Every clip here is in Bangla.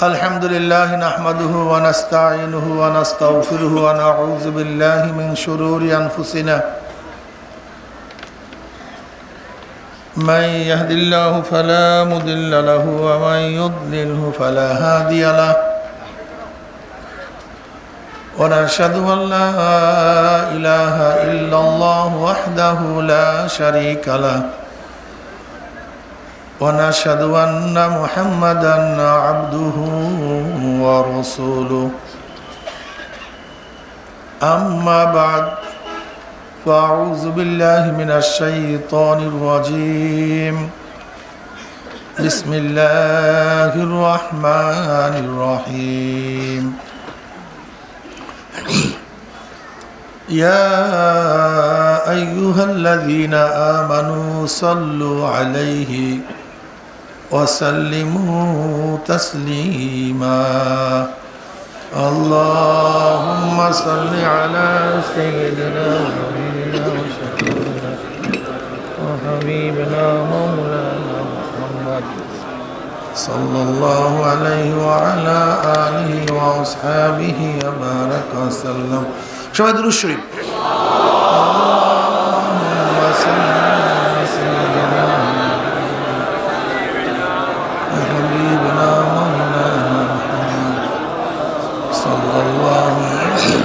الحمد لله نحمده ونستعينه ونستغفره ونعوذ بالله من شرور أنفسنا من يهد الله فلا مضل له ومن يضلله فلا هادي له ونشهد أن لا إله إلا الله وحده لا شريك له ونشهد أن محمدا عبده ورسوله أما بعد فأعوذ بالله من الشيطان الرجيم بسم الله الرحمن الرحيم يا أيها الذين آمنوا صلوا عليه وسلموا تسليما اللهم صل على سيدنا وحبيبنا مولانا محمد صلى الله عليه وعلى آله وأصحابه وبارك وسلم شهادة الشريف اللهم صل على سيدنا وحبيبنا مولانا محمد صلى الله عليه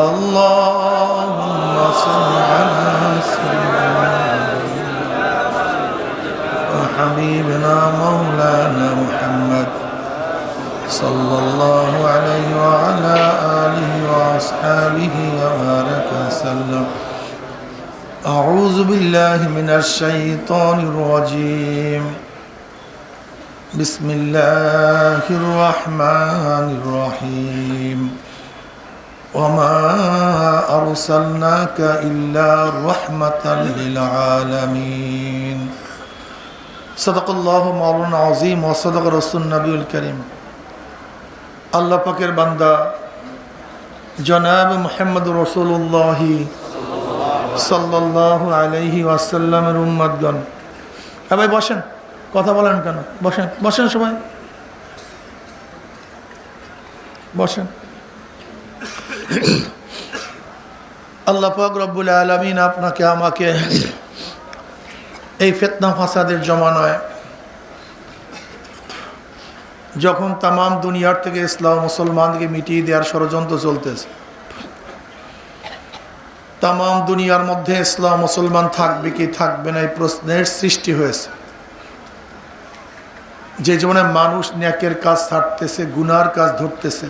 اللهم صل على سيدنا وحبيبنا مولانا محمد صلى الله عليه وعلى آله وأصحابه وبارك وسلم أعوذ بالله من الشيطان الرجيم بسم الله الرحمن الرحيم وما أرسلناك إلا رحمة للعالمين صدق الله مولانا العظيم وصدق رسول النبي الكريم আল্লাহ পাকের বান্দা জনাব মুহাম্মদ রাসূলুল্লাহ সাল্লাল্লাহু আলাইহি ওয়াসাল্লামের উম্মতগণ ভাই বসেন, কথা বলেন কেন? বসেন বসেন, সবাই বসেন। আল্লাহ পাক রব্বুল আলামিন আপনাকে আমাকে এই ফিতনা ফাসাদের জমানায় যখন তামাম দুনিয়ার থেকে ইসলাম মুসলমানকে মিটিয়ে দেওয়ার ষড়যন্ত্র চলতেছে, তামাম দুনিয়ার মধ্যে ইসলাম মুসলমান থাকবে কি থাকবে না এই প্রশ্নের সৃষ্টি হয়েছে। যে জীবনে মানুষ ন্যাকের কাজ ছাড়তেছে, গুনার কাজ ধরতেছে,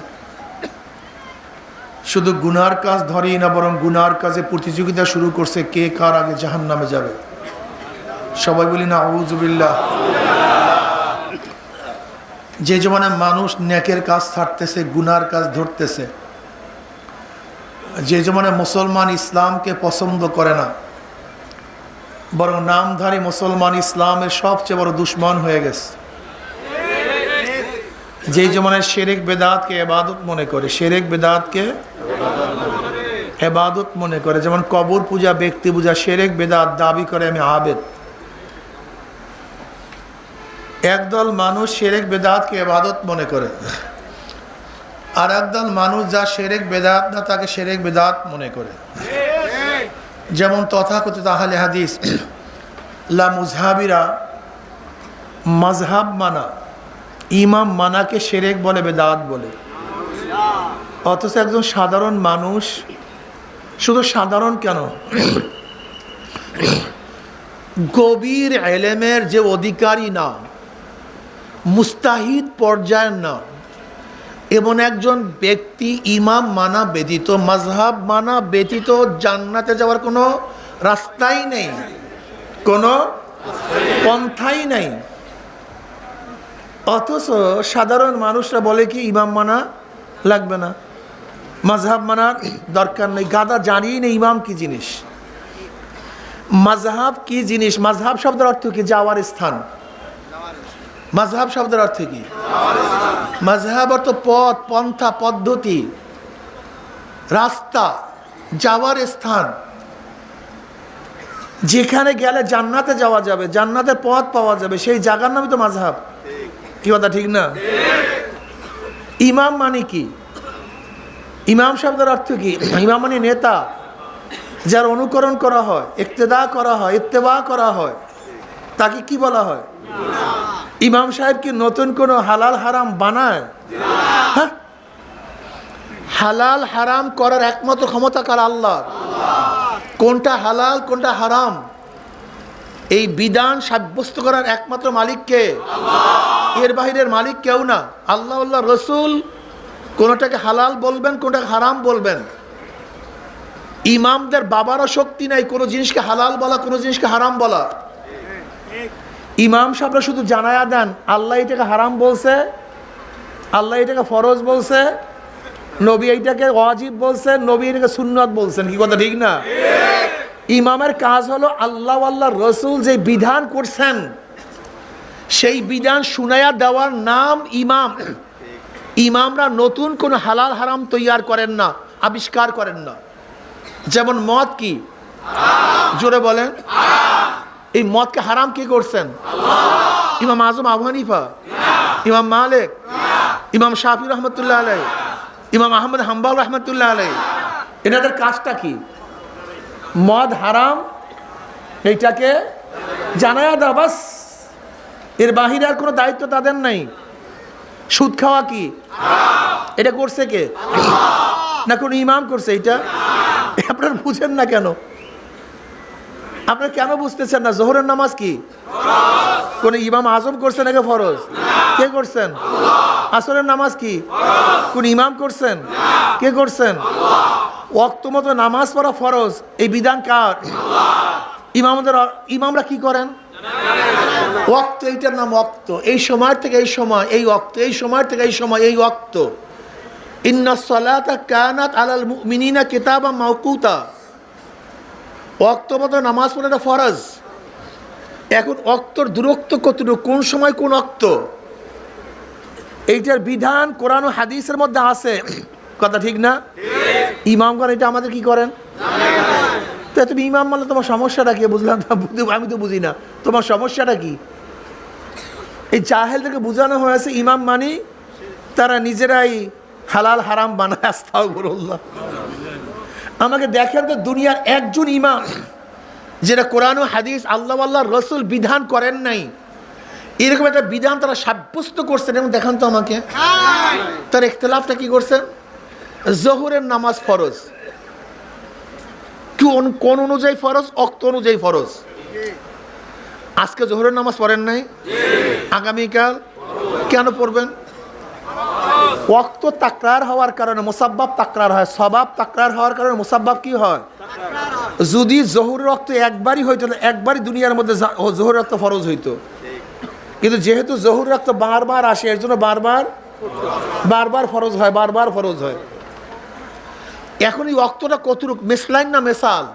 শুধু গুনার কাজ ধরেই না বরং গুনার কাজে প্রতিযোগিতা শুরু করছে কে কার আগে জাহান্নামে যাবে। সবাই বলি না আউযু বিল্লাহ। যে জীবনে মানুষ ন্যাকের কাজ ছাড়তেছে, গুনার কাজ ধরতেছে, যে জীবনে মুসলমান ইসলামকে পছন্দ করে না বরং নামধারী মুসলমান ইসলামের সবচেয়ে বড় দুশ্মন হয়ে গেছে। যে জীবনে শিরক বেদাতকে ইবাদত মনে করে, শিরক বেদাতকে ইবাদত মনে করে, যেমন কবর পূজা, ব্যক্তি পূজা, শিরক বেদাত, দাবি করে আমি আবেদ। একদল মানুষ শিরক বেদাতকে ইবাদত মনে করে, আর একদল মানুষ যা শিরক বেদাত না তাকে শিরক বেদাত মনে করে। যেমন তথাকথিত আহলে হাদিস লা মুজহাবিরা মাযহাব মানা, ইমাম মানাকে শিরক বলে, বেদাত বলে। অথচ একজন সাধারণ মানুষ, শুধু সাধারণ কেন, গভীর ইলমের যে অধিকারী না, মুস্তাহিদ পর্যায়ের না, এমন একজন ব্যক্তি ইমাম মানা ব্যতীত, মাযহাব মানা ব্যতীত জান্নাতে যাওয়ার কোনো রাস্তাই নেই, কোনো পন্থাই নেই। অথচ সাধারণ মানুষরা বলে কি ইমাম মানা লাগবে না, মাযহাব মানার দরকার নেই। গাদা জানিই নেই ইমাম কি জিনিস, মাযহাব কি জিনিস। মাযহাব শব্দের অর্থ কি? যাওয়ার স্থান। মাযহাব শব্দের অর্থ কি? মাযহাব অর্থ পথ, পন্থা, পদ্ধতি, রাস্তা, যাওয়ার স্থান। যেখানে গেলে জান্নাতে যাওয়া যাবে, জান্নাতের পথ পাওয়া যাবে, সেই জায়গার নামই তো মাযহাব। কি কথা ঠিক না? ইমাম মানে কি? ইমাম শব্দের অর্থ কি? ইমাম মানে নেতা, যার অনুকরণ করা হয়, ইক্তেদা করা হয়, ইত্তেবা করা হয়, তাকে কি বলা হয়? ইমাম সাহেব কি নতুন কোনো হালাল হারাম বানায়? হ্যাঁ, হালাল হারাম করার একমাত্র ক্ষমতা কার? আল্লাহ। কোনটা হালাল কোনটা হারাম এই বিধান সাব্যস্ত করার একমাত্র মালিক কে? এর বাহিরের মালিক কেউ না। আল্লাহ, আল্লাহ রসুল কোনটাকে হালাল বলবেন, কোনটাকে হারাম বলবেন। ইমামদের বাবারও শক্তি নাই কোনো জিনিসকে হালাল বলা, কোনো জিনিসকে হারাম বলা। ইমাম সাহেবরা শুধু জানায়া দেন আল্লাহ এটাকে হারাম বলছে, আল্লাহ এটাকে ফরজ বলছে, নবী এইটাকে ওয়াজিব বলছেন, নবী এটাকে সুন্নাত বলছেন। কি কথা ঠিক না? ইমামের কাজ হলো আল্লাহ আল্লাহ রসুল যে বিধান করছেন সেই বিধান শুনায়া দেওয়ার নাম ইমাম। ইমামরা নতুন কোনো হালাল হারাম তৈয়ার করেন না, আবিষ্কার করেন না। যেমন মদ কি? জোরে বলেন। এই মদকে হারাম কে করছেন? ইমাম আজম আবু হানিফা, ইমাম মালিক, ইমাম শাফি রহমতুল্লাহ আলাই, ইমাম আহমদ হাম্বল রহমতুল্লাহ আলাই। এনাদের কাজটা কি? মদ হারাম এইটাকে জানায়া দাও, বাস। এর বাহিরে আর কোনো দায়িত্ব তাদের নাই। সুদ খাওয়া কি? এটা করছে কে? না কোনো ইমাম করছে? এটা আপনারা বুঝেন না কেন? আপনারা কেন বুঝতেছেন না? জোহরের নামাজ কি কোন ইমাম আজম করছেন নাকি ফরজ? কে করছেন? আসরের নামাজ কি কোন ইমাম করছেন? কে করছেন? ওয়াক্ত মতো নামাজ পড়া ফরজ, এই বিধান কার? ইমামরা কি করেন? ওয়াক্ত, এইটার নাম ওয়াক্ত। এই সময় থেকে এই সময় এই ওয়াক্ত, এই সময় থেকে এই সময় এই ওয়াক্ত। ইন্নাস সালাতা কানাত আলাল মুমিনিনা কিতাবাম মাওকুতা। ওয়াক্ত মতো নামাজ পড়াটা ফরজ। এখন ওয়াক্তর দূরত্ব কতটুকু, কোন সময় কোন ওয়াক্ত, এইটার বিধান কোরআন ও হাদিসের মধ্যে আছে। কথা ঠিক না? ইমামগণ এটা আমাদের কি করেন? তো তুমি ইমাম মানে তোমার সমস্যাটা কি? বুঝলাম না, আমি তো বুঝি না তোমার সমস্যাটা কি। এই জাহেলদেরকে বোঝানো হয়েছে ইমাম মানি তারা নিজেরাই হালাল হারাম বানায়। আস্তাগফিরুল্লাহ। আমাকে দেখেন তো দুনিয়ার একজন ইমাম যেটা কোরআন ও হাদিস আল্লাহ আল্লাহ রসুল বিধান করেন নাই, এরকম একটা বিধান তারা সাব্যস্ত করছেন। এবং দেখান তো আমাকে তার ইখতিলাফটা কি করছেন। জোহরের নামাজ ফরজ, কোন অনুযায়ী ফরজ? ওয়াক্ত অনুযায়ী ফরজ। আজকে জোহরের নামাজ পড়েন নাই, আগামীকাল কেন পড়বেন? ওয়াক্ত তাকরার হওয়ার কারণে মুসাব্বাব তাকরার হয়, সবাব তাকরার হওয়ার কারণে মুসাব্বাব কি হয়? যদি জোহরের ওয়াক্ত একবারই হইতো, একবারই দুনিয়ার মধ্যে জোহরের ওয়াক্ত ফরজ হইতো, কিন্তু যেহেতু জোহরের ওয়াক্ত বারবার আসে এর জন্য বারবার ফরজ হয়, বারবার ফরজ হয়। এখন এই ওয়াক্তটা কতটুকু মিসলাইন না মেসাল?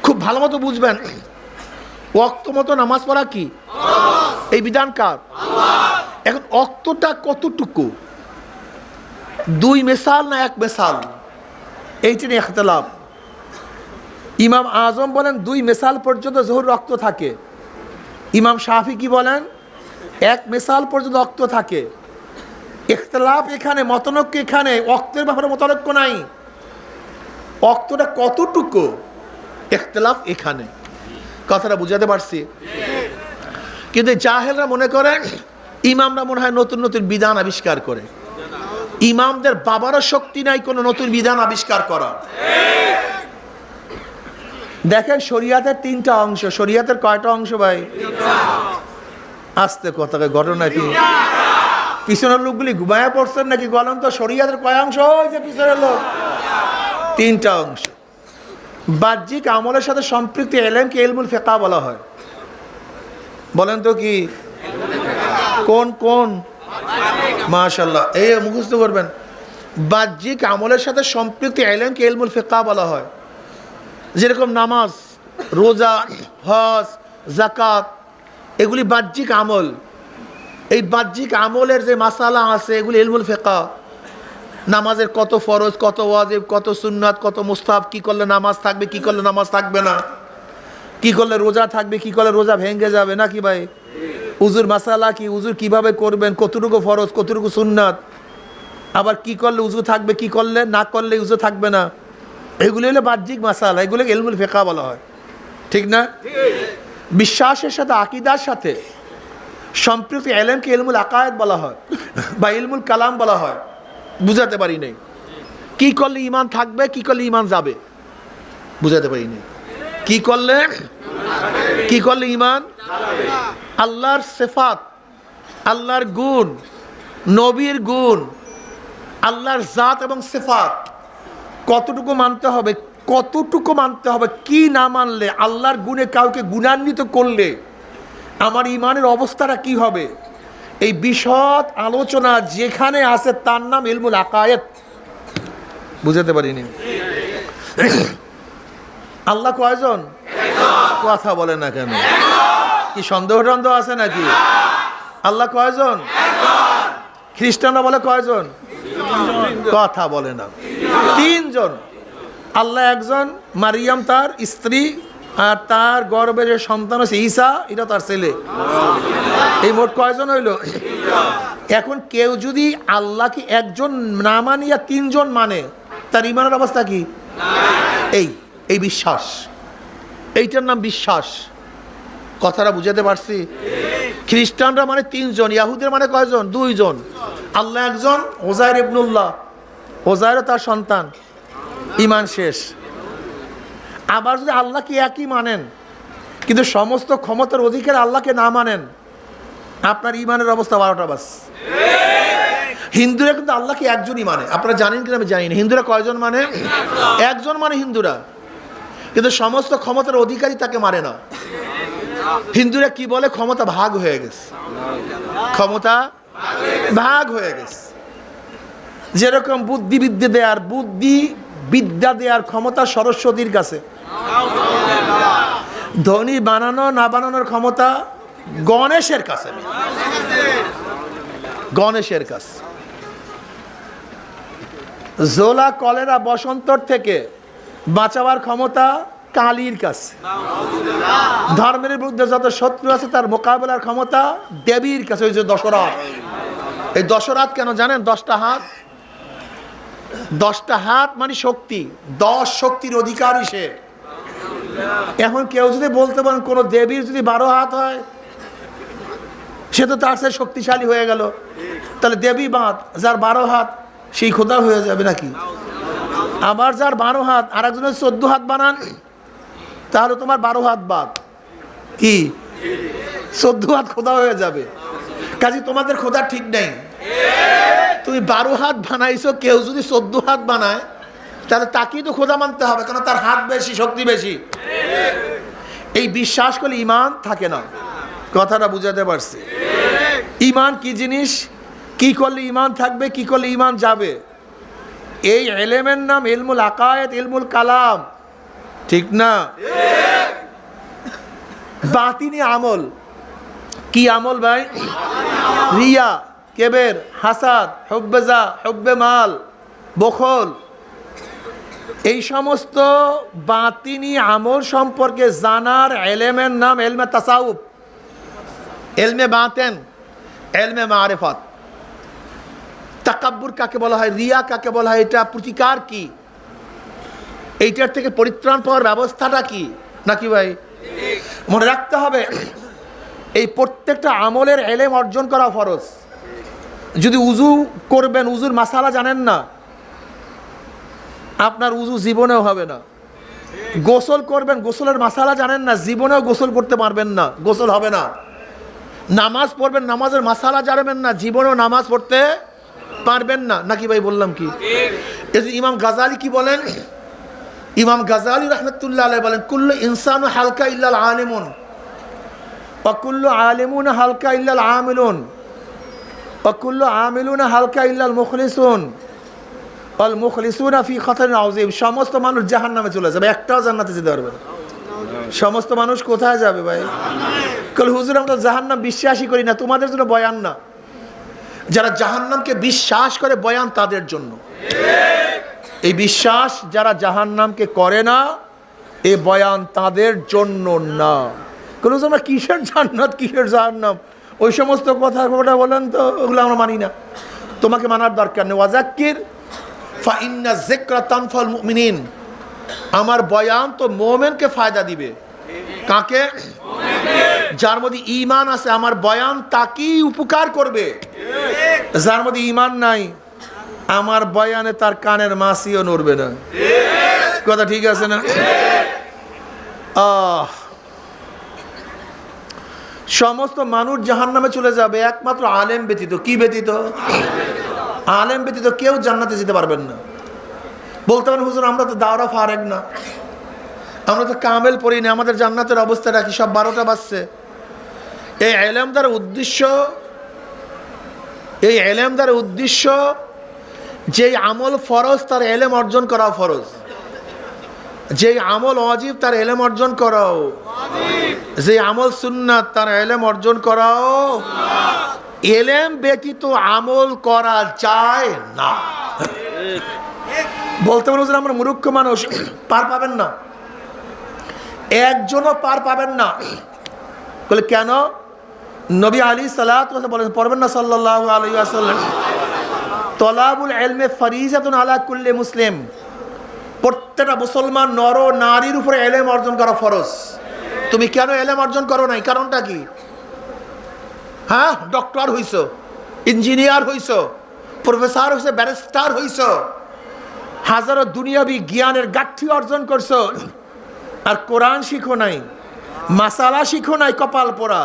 খুব ভালো মতো বুঝবেন। ওয়াক্ত মতো নামাজ পড়া কি এই বিধান কার? এখন ওয়াক্তটা কতটুকু, দুই মেসাল না এক মেসাল, এইটা নিয়ে ইখতিলাফ। ইমাম আজম বলেন দুই মেসাল পর্যন্ত জোহর ওয়াক্ত থাকে। ইমাম শাফি কি বলেন? এক মেসাল পর্যন্ত ওয়াক্ত থাকে। ইখতিলাফ এখানে, মতনৈক্য এখানে, ওয়াক্তের ব্যাপারে মতনৈক্য নাই। ওয়াক্তটা কতটুকু ইখতিলাফ এখানে। কথাটা বুঝাতে পারছি? কিন্তু জাহেলরা মনে করেন ইমামরা মনে হয় নতুন নতুন বিধান আবিষ্কার করে। ইমামদের বাবারও শক্তি নাই কোনো নতুন বিধান আবিষ্কার করা। দেখেন শরিয়াতের তিনটা অংশ। শরিয়াতের কয়টা অংশ ভাই? আস্তে কথা, ঘটনা কি? পিছনের লোকগুলি ঘুমায়া পড়ছেন নাকি? বলেন তো শরিয়াতের কয় অংশ? ওই যে পিছনের লোক, তিনটা অংশ। বাহ্যিক আমলের সাথে সম্পৃক্ত এলেমকে ইলমুল ফিকহ বলা হয়। বলেন তো কি কোন কোন? মাশাআল্লাহ, এই মুখস্থ করবেন। বাহ্যিক আমলের সাথে সম্পৃক্ত এলেমকে ইলমুল ফিকহ বলা হয়। যেরকম নামাজ, রোজা, হজ, যাকাত, এগুলি বাহ্যিক আমল। এই বাহ্যিক আমলের যে মাসালা আছে এগুলি ইলমুল ফিকহ। নামাজের কত ফরজ, কত ওয়াজিব, কত সুন্নাত, কত মুস্তাহাব, কি করলে নামাজ থাকবে, কি করলে নামাজ থাকবে না, কি করলে রোজা থাকবে, কি করলে রোজা ভেঙে যাবে নাকি ভাই? উজুর মাসালা কি, উজুর কিভাবে করবেন, কতটুকু ফরজ, কতটুকু সুন্নাত, আবার কি করলে উজু থাকবে, কি করলে না করলে উজু থাকবে না, এগুলো হলো বাহ্যিক মাসালা, এগুলোকে ইলমুল ফিকহ বলা হয়, ঠিক না? বিশ্বাসের সাথে আকীদার সাথে সম্পৃক্ত ইলমকে ইলমুল আকায়েদ বলা হয় বা ইলমুল কালাম বলা হয়। বুঝাতে পারি নাই কি করলে ঈমান থাকবে, কি করলে ঈমান যাবে, বুঝাতে পারি নাই কি করলে ঈমান, আল্লাহর সিফাত, আল্লাহর গুণ, নবীর গুণ, আল্লাহর জাত এবং সিফাত কতটুকু মানতে হবে, কতটুকু মানতে হবে, কি না মানলে, আল্লাহর গুণে কাউকে গুণান্বিত করলে আমার ঈমানের অবস্থাটা কি হবে, এই বিশদ আলোচনা যেখানে আছে তার নাম ইলমুল আকায়েদ। বুঝাতে পারিনি? আল্লাহ কয়জন? কথা বলে না কেন? কি সন্দেহ টন্দেহ আছে নাকি? আল্লাহ কয়জন? খ্রিস্টানরা বলে কয়জন? কথা বলে না। তিনজন। আল্লাহ একজন, মারিয়াম তার স্ত্রী, আর তার গর্ভে যে সন্তান আছে ঈসা, এটা তার ছেলে। এই মোট কয়জন হইল? এখন কেউ যদি আল্লাহকে একজন না মানিয়া তিনজন মানে, তার ঈমানের অবস্থা কি? এই বিশ্বাস, এইটার নাম বিশ্বাস। কথাটা বুঝাতে পারছি? খ্রিস্টানরা মানে তিনজন, ইয়াহুদের মানে কয়জন? দুইজন। আল্লাহ একজন, ওজাইর ইবনুল্লাহ, ওজাইরও তার সন্তান, ঈমান শেষ। আবার যদি আল্লাহকে একই মানেন কিন্তু সমস্ত ক্ষমতার অধিকার আল্লাহকে না মানেন, আপনার ঈমানের অবস্থা 12টা বাস। হিন্দুরা কিন্তু আল্লাহকে একজনই মানে, আপনারা জানেন কিনা আমি জানি না। হিন্দুরা কয়জন মানে? একজন মানে হিন্দুরা, কিন্তু সমস্ত ক্ষমতার অধিকারী তাকে মানে না। হিন্দুরা কি বলে? ক্ষমতা ভাগ হয়ে গেছে, ক্ষমতা ভাগ হয়ে গেছে। যেরকম বিদ্যা দেওয়ার ক্ষমতা সরস্বতীর কাছে, ধনী বানানো না বানানোর ক্ষমতা গণেশের কাছে, গণেশের কাছে। জোলা, কলেরা, বসন্তর থেকে বাঁচাবার ক্ষমতা কালীর কাছে। ধর্মের বিরুদ্ধে যত শত্রু আছে তার মোকাবেলার ক্ষমতা দেবীর কাছে। ওই যে দশরাত, এই দশরাত কেন জানেন? 10টা হাত, 10টা হাত মানে শক্তি, 10 শক্তির অধিকারী সে। এখন কেউ যদি বলতে পারেন কোন দেবীর যদি 12 হাত হয়, সে তো তার সাথে শক্তিশালী হয়ে গেল, তাহলে দেবী বাদ, যার 12 হাত সেই খোদা হয়ে যাবে নাকি? আবার যার 12 হাত আর একজনের 14 হাত বানান, তাহলে তোমার 12 হাত বাদ, কি 14 হাত খোদা হয়ে যাবে। কাজে তোমাদের খোদা ঠিক নেই। তুমি 12 হাত বানাইছো, কেউ যদি 14 হাত বানায় তাহলে তাকেই তো খোদা মানতে হবে, কারণ তার হাত বেশি, শক্তি বেশি। এই বিশ্বাস করলে ঈমান থাকে না। কথাটা বুঝাতে পারছি? ঈমান কি জিনিস, কি করলে ঈমান থাকবে, কি করলে ঈমান যাবে, এই ইলমের নাম ইলমুল আকায়েদ, ইলমুল কালাম, ঠিক না? বাতিনি আমল, কি আমল ভাই? রিয়া, কেবের, হাসাদ, হুব্বেজা, হুব্বে মাল, বখল, এই সমস্ত বাতিনি আমল সম্পর্কে জানার ইলমের নাম ইলমে তাসাউফ, ইলমে বাতেন, ইলমে মারিফাত। তাকাব্বুর কাকে বলা হয়, রিয়া কাকে বলা হয়, এটা প্রতিকার কি, এইটার থেকে পরিত্রাণ পাওয়ার ব্যবস্থাটা কি, নাকি ভাই? মনে রাখতে হবে এই প্রত্যেকটা আমলের ইলম অর্জন করা ফরজ। যদি উজু করবেন, উজুর মাসালা জানেন না, আপনার উজু জীবনেও হবে না। গোসল করবেন, গোসলের মাসালা জানেন না, জীবনেও গোসল করতে পারবেন না, গোসল হবে না। নামাজ পড়বেন, নামাজের মাসালা জানবেন না, জীবনেও নামাজ পড়তে পারবেন না, নাকি ভাই? বললাম কি? ইমাম গাজালি কি বলেন? ইমাম গাজালি রাহমাতুল্লাহ আলাইহি বলেন, কুল্লু ইনসানু হালকা ইল্লাল আলিমুন ওয়া কুল্লু আলিমুন হালকা ইল্লাল আমিলুন ওয়া কুল্লু আমিলুন হালকা ইল্লাল মুখলিসুন ওয়াল মুখলিসুনা ফি খাতারিন আযীম। সমস্ত মানুষ জাহান্নামে চলে যাবে, একটাও জান্নাতে যেতে পারবে না। সমস্ত মানুষ কোথায় যাবে ভাই? কল হুজুর আমরা জাহান্নাম বিশ্বাসই করি না, তোমাদের জন্য বয়ান না। যারা জাহান্নামকে বিশ্বাস করে বয়ান তাদের জন্য। এই বিশ্বাস যারা জাহান্নামকে করে না, এ বয়ান তাদের জন্য না। কোনো আমরা কিসের জান্নাত কিসের জাহান্নাম ওই সমস্ত কথা বলেন তো, ওগুলো আমরা মানি না, তোমাকে মানার দরকার নেই। ওয়াজাক্কির ফা ইন্না যিকরা তানফাউল মুমিনিন, আমার বয়ান তো মুমিনকে ফায়দা দিবে। কাকে? যার মধ্যে ঈমান আছে আমার বয়ান তাকেই উপকার করবে। যার মধ্যে ঈমান নাই আমার বয়ানে তার কানের মাছিও নড়বে না। কথা ঠিক আছে না? সমস্ত মানুষ জাহান্নামে চলে যাবে একমাত্র আলেম ব্যতীত। কি ব্যতীত? আলেম ব্যতীত কেউ জান্নাতে যেতে পারবেন না। বলতে পারেন হুজুর আমরা তো দাওরা ফারেক না, আমরা তো কামেল পড়ি না, আমাদের জান্নাতের অবস্থাটা কি? সব 12টা বাজছে। এই ইলম দ্বারা উদ্দেশ্য যেই আমল ফরজ তার ইলম অর্জন করা ফরজ, যেই আমল ওয়াজিব তার ইলম অর্জন করাও, যে আমল সুন্নাত তার ইলম অর্জন করাও। ইলম ব্যতীত আমল করা যায় না। বলতে পারো আমরা মূর্খ মানুষ, পার পাবেন না, একজনও পার পাবেন না। বলে কেন? নবী আলাইহিস সালাতু ওয়াস সালাম বলেন, পড়বেন না সাল্লাল্লাহু আলাইহি ওয়াসাল্লাম, তলাবুল ইলমি ফরিজাতুন আলা কুল্লি মুসলিম, প্রত্যেকটা মুসলমান নর ও নারীর উপরে ইলম অর্জন করা ফরজ। তুমি কেন ইলম অর্জন করো নাই? কারণটা কি? হ্যাঁ, ডক্টর হইছো, ইঞ্জিনিয়ার হইছো, প্রফেসর হইছো, ব্যারিস্টার হইছো, হাজারো দুনিয়াবি জ্ঞানের গাঠি অর্জন করছো, আর কোরআন শিখো নাই, মাসালা শিখো নাই, কপাল পোড়া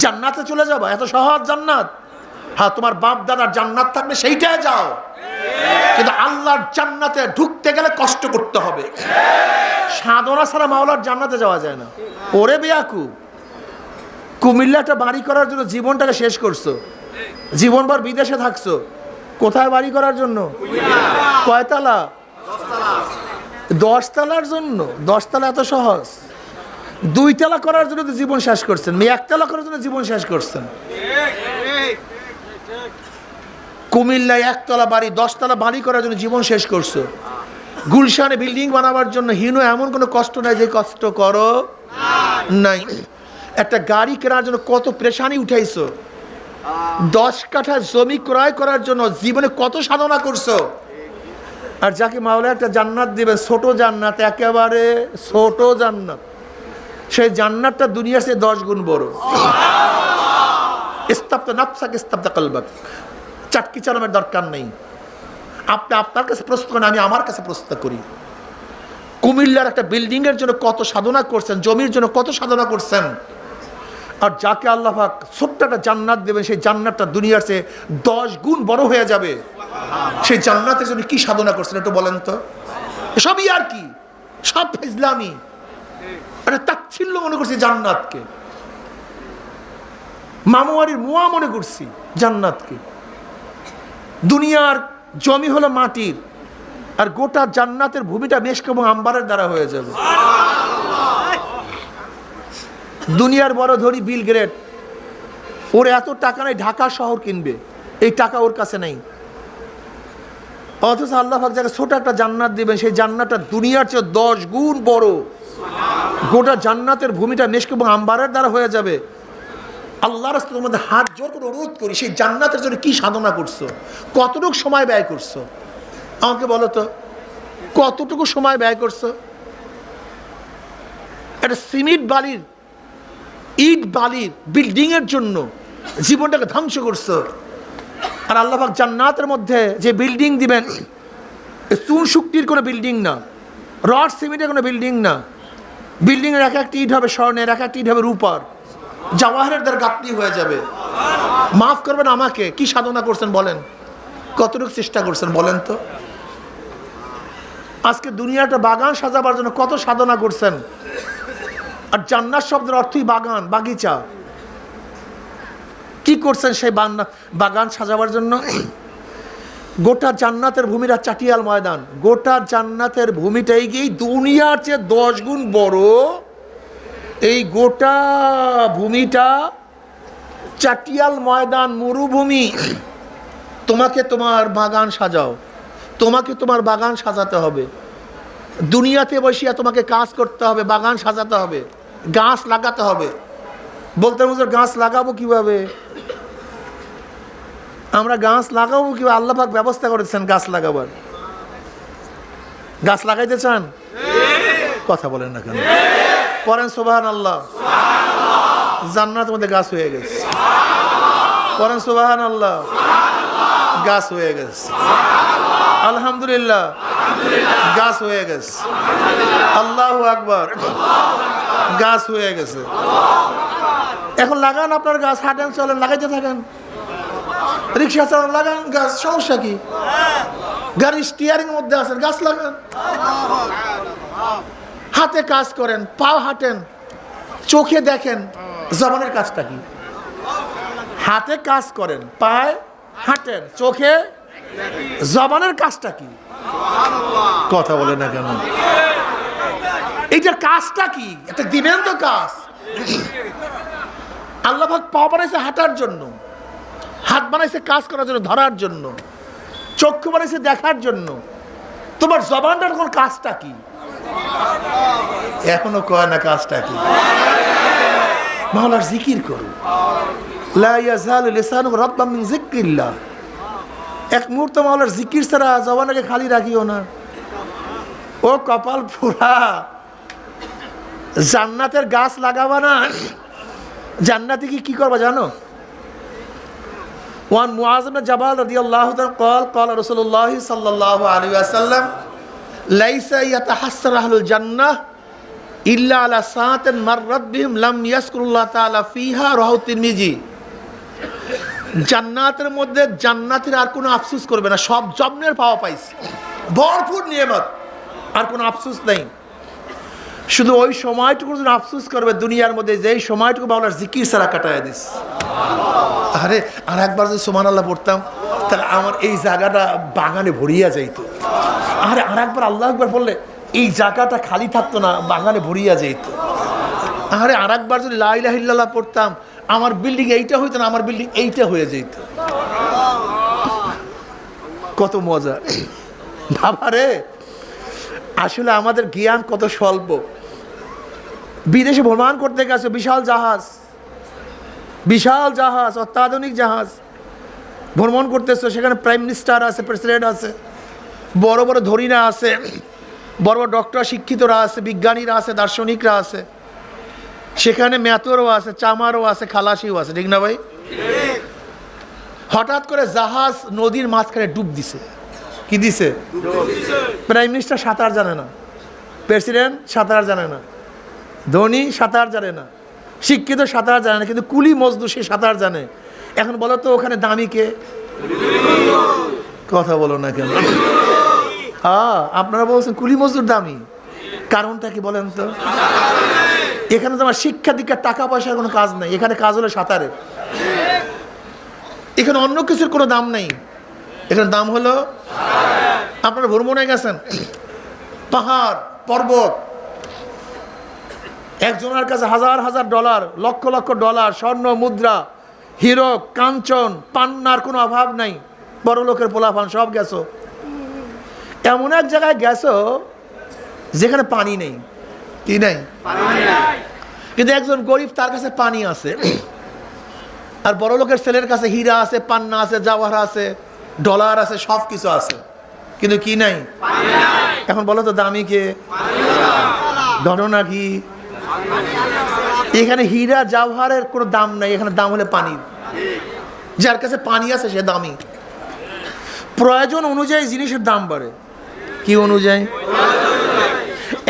জান্নাতে চলে যাবো? এত সহজ জান্নাত? হ্যাঁ, তোমার বাপ দাদার জান্নাত থাকবে সেইটাই যাও, কিন্তু আল্লাহর জান্নাতে ঢুকতে গেলে কষ্ট করতে হবে। সাধনা ছাড়া মাওলার জান্নাতে যাওয়া যায় না। ওরে বেয়াকু, কুমিল্লা একটা বাড়ি করার জন্য জীবনটাকে শেষ করছো, জীবনভর বিদেশে থাকছো, কোথায় বাড়ি করার জন্য? কয়তলা? 10 তলার জন্য। 10 তলা এত সহজ? 2 তলা করার জন্য তো জীবন শেষ করছেন, 1 তলা করার জন্য জীবন শেষ করছেন। কুমিল্লায় 1 তলা বাড়ি, 10 তলা বাড়ি করার জন্য জীবন শেষ করছো। গুলশানে বিল্ডিং বানাবার জন্য হিনো এমন কোনো কষ্ট নাই যে কষ্ট করো নাই। একটা গাড়ি কেনার জন্য কত পেরেশানি উঠাইছো। 10 কাঠা জমি ক্রয় করার জন্য জীবনে কত সাধনা করছো। আর যাকে মাওলা একটা জান্নাত দিবে, ছোট জান্নাত, একেবারে ছোট জান্নাত, সেই জান্নাতটা দুনিয়ার চেয়ে 10 গুণ বড়। ইস্তাবতা নাফসাক ইস্তাবতা কলবাক, চাটকি চালানোর দরকার নেই। আপনি আপনার কাছে প্রশ্ন করেন, আমি আমার কাছে প্রশ্ন করি। কুমিল্লার একটা বিল্ডিং এর জন্য কত সাধনা করছেন, জমির জন্য কত সাধনা করছেন। আর যাকে আল্লাহ পাক ছোট্ট একটা জান্নাত দেবেন, সেই জান্নাতটা দুনিয়ার চেয়ে 10 গুণ বড় হয়ে যাবে। সেই জান্নাতের জন্য কি সাধনা করছেন একটু বলেন তো? সবই আর কি, সব ইসলামী। আরে তাচ্ছিল্য মনে করছি জান্নাতকে, মামুয়ারির মুয়া মনে করছি জান্নাতকে। দুনিয়ার জমি হলো মাটির, আর গোটা জান্নাতের ভূমিটা মেশক এবং আম্বারের দ্বারা হয়ে যাবে। দুনিয়ার বড় ধনী বিল গেটস, ওর এত টাকা নাই ঢাকা শহর কিনবে, এই টাকা ওর কাছে নেই। অথচ আল্লাহ পাক যাকে ছোট একটা জান্নাত দিবেন, সেই জান্নাতটা দুনিয়ার চেয়ে 10 গুণ বড়। গোটা জান্নাতের ভূমিটা মেশক এবং আম্বারের দ্বারা হয়ে যাবে। আল্লাহর রাস্তায় তোমাদের হাত জোর করে অনুরোধ করি, সেই জান্নাতের জন্য কি সাধনা করছো, কতটুকু সময় ব্যয় করছো আমাকে বলো তো? কতটুকু সময় ব্যয় করছো? একটা সিমেন্ট বালির, ইট বালির বিল্ডিং এর জন্য জীবনটাকে ধ্বংস করছো। আর আল্লাহ পাক জান্নাতের মধ্যে যে বিল্ডিং দিবেন, চুন শুক্তির কোনো বিল্ডিং না, রড সিমেন্টের কোনো বিল্ডিং না। বিল্ডিং এর এক একটা ইট হবে স্বর্ণের, এক একটা ইট হবে রূপার, জাওয়াহারের দ্বারা গাঁথনি হয়ে যাবে। মাফ করবেন আমাকে, কি সাধনা করছেন বলেন? কতটুকু চেষ্টা করছেন বলেন তো? আজকে দুনিয়াটা বাগান সাজাবার জন্য কত সাধনা করছেন। আর জান্নাত শব্দের অর্থই বাগান, বাগিচা। কি করছেন সেই বাগান সাজাবার জন্য? গোটা জান্নাতের ভূমিটা চাটিয়াল ময়দান, গোটা জান্নাতের ভূমিটাই গিয়ে দুনিয়ার চেয়ে 10 গুণ বড়। এই গোটা ভূমিটা চাটিয়াল ময়দান, মরুভূমি। তোমাকে তোমার বাগান সাজাও, তোমাকে তোমার বাগান সাজাতে হবে। দুনিয়াতে বসিয়া তোমাকে কাজ করতে হবে, বাগান সাজাতে হবে, গাছ লাগাতে হবে। বলতে হুজুর গাছ লাগাবো কিভাবে? আমরা গাছ লাগাবো কিভাবে? আল্লাহ পাক ব্যবস্থা করেছেন গাছ লাগাবার। গাছ লাগাইতে চান? কথা বলেন না কেন? পড়েন সুবহানাল্লাহ। জান্নাতের মধ্যে গাছ হয়ে গেছে। পড়েন সুবহানাল্লাহ। গাছ হয়ে গেছে। আলহামদুলিল্লাহ, গাছ হয়ে গেছে। আল্লাহু আকবার, গাছ হয়ে গেছে। এখন লাগান আপনার গাছ, হাঁটেন চলেন, লাগাইতে থাকেন। রিক্সা চালান, লাগান গাছ, সমস্যা কি? গাড়ির স্টিয়ারিং এর মধ্যে আছেন, গাছ লাগান। হাতে কাজ করেন, পা হাঁটেন, চোখে দেখেন জবানের কাজটা কি। হাতে কাজ করেন, পায়ে হাঁটেন, চোখে জবানের কাজটা কি? কথা বলে না কেন? এইটার কাজটা কি? একটা দিবেন তো কাজ। আল্লাহ পাক পা বানাইছে হাঁটার জন্য, হাত বানাইছে কাজ করার জন্য, ধরার জন্য, চক্ষু বানাইছে দেখার জন্য। তোমার জবানটার কোন কাজটা কি? এখনো কয় না কাজটা কি? মাওলার জিকির করো। লা ইয়াজালু লিসানুহু রাতবাম মিন যিকরিল্লাহ। এক মুহূর্ত মাওলার জিকির ছাড়া জবানকে খালি রাখিও না। ও কপাল পোড়া, জান্নাতের গাছ লাগাবা না, জান্নাতে কি করবা জানো? ওয়ান মুআয ইবনে জাবাল রাদিয়াল্লাহু তাআলা قال قال رسول الله صلى الله عليه وسلم ليس يتحسر اهل الجنه الا على ساعه مرت بهم لم يذكر الله تعالى فيها رواه তিরমিজি। জান্নাতের মধ্যে জান্নাতীরা আর কোনো আফসোস করবে না, সব জন্মের পাওয়া পাইছে, ভরপুর নিয়ামত, আর কোনো আফসোস নেই। শুধু ওই সময়টুকু যেন আফসোস করবে দুনিয়ার মধ্যে, যেই সময়টুকু বাংলার জিকির ছাড়া কাটায় দিস। আরে আর একবার যদি সুবহানাল্লাহ পড়তাম তাহলে আমার এই জায়গাটা বাগানে ভরিয়া যাইত। আরে আর একবার আল্লাহু আকবার বললে এই জায়গাটা খালি থাকতো না, বাগানে ভরিয়া যাইত। আরে আর একবার যদি লা ইলাহা ইল্লাল্লাহ পড়তাম আমার বিল্ডিং এইটা হইতো না, আমার বিল্ডিং এইটা হয়ে যেত। কত মজা বাবারে! আসলে আমাদের জ্ঞান কত স্বল্প। বিদেশে ভ্রমণ করতে গেছে, বিশাল জাহাজ, বিশাল জাহাজ, অত্যাধুনিক জাহাজ ভ্রমণ করতেছে। সেখানে প্রাইম মিনিস্টার আছে, প্রেসিডেন্ট আছে, বড় বড় ধরিনা আছে, বড় বড় ডক্টর শিক্ষিতরা আছে, বিজ্ঞানীরা আছে, দার্শনিকরা আছে, সেখানে মেতরও আছে, চামারও আছে, খালাসিও আছে, ঠিক না ভাই? হঠাৎ করে জাহাজ নদীর মাঝখানে ডুব দিছে। কি দিছে? প্রাইম মিনিস্টার সাঁতার জানে না, প্রেসিডেন্ট সাঁতার জানে না, ধনী সাঁতার জানে না, শিক্ষিত সাঁতার জানে না, কিন্তু কুলি মজদুর সে সাঁতার জানে। এখন বলো তো ওখানে দামি কে? কথা বলো না কেন? আপনারা বলছেন কুলি মজদুর দামি, কারণটা কি বলেন তো? এখানে তোমার শিক্ষা দীক্ষা টাকা পয়সার কোনো কাজ নাই, এখানে কাজ হলো সাঁতারের। এখানে অন্য কিছুর কোনো দাম নেই, এখানে দাম হলো আপনারা ভ্রমণে গেছেন, পাহাড় পর্বত, একজনের কাছে হাজার হাজার ডলার, লক্ষ লক্ষ ডলার, স্বর্ণ মুদ্রা, হীরক কাঞ্চন, পান্নার কোনো অভাব নাই, বড় লোকের পোলাপান সব গেছো। এমন এক জায়গায় গেছো যেখানে পানি নেই। কি নেই? কিন্তু একজন গরিব, তার কাছে পানি আছে, আর বড় লোকের ছেলের কাছে হীরা আছে, পান্না আছে, জাওয়ার আছে, ডলার আছে, সব কিছু আছে, কিন্তু কি নাই? এখন বলো তো দামি কে? ঘটনা কি? এখানে হীরা জাওহারের কোনো দাম নাই, এখানে দাম হলে পানি। যার কাছে পানি আছে সে দামি। প্রয়োজন অনুযায়ী জিনিসের দাম বাড়ে। কি অনুযায়ী?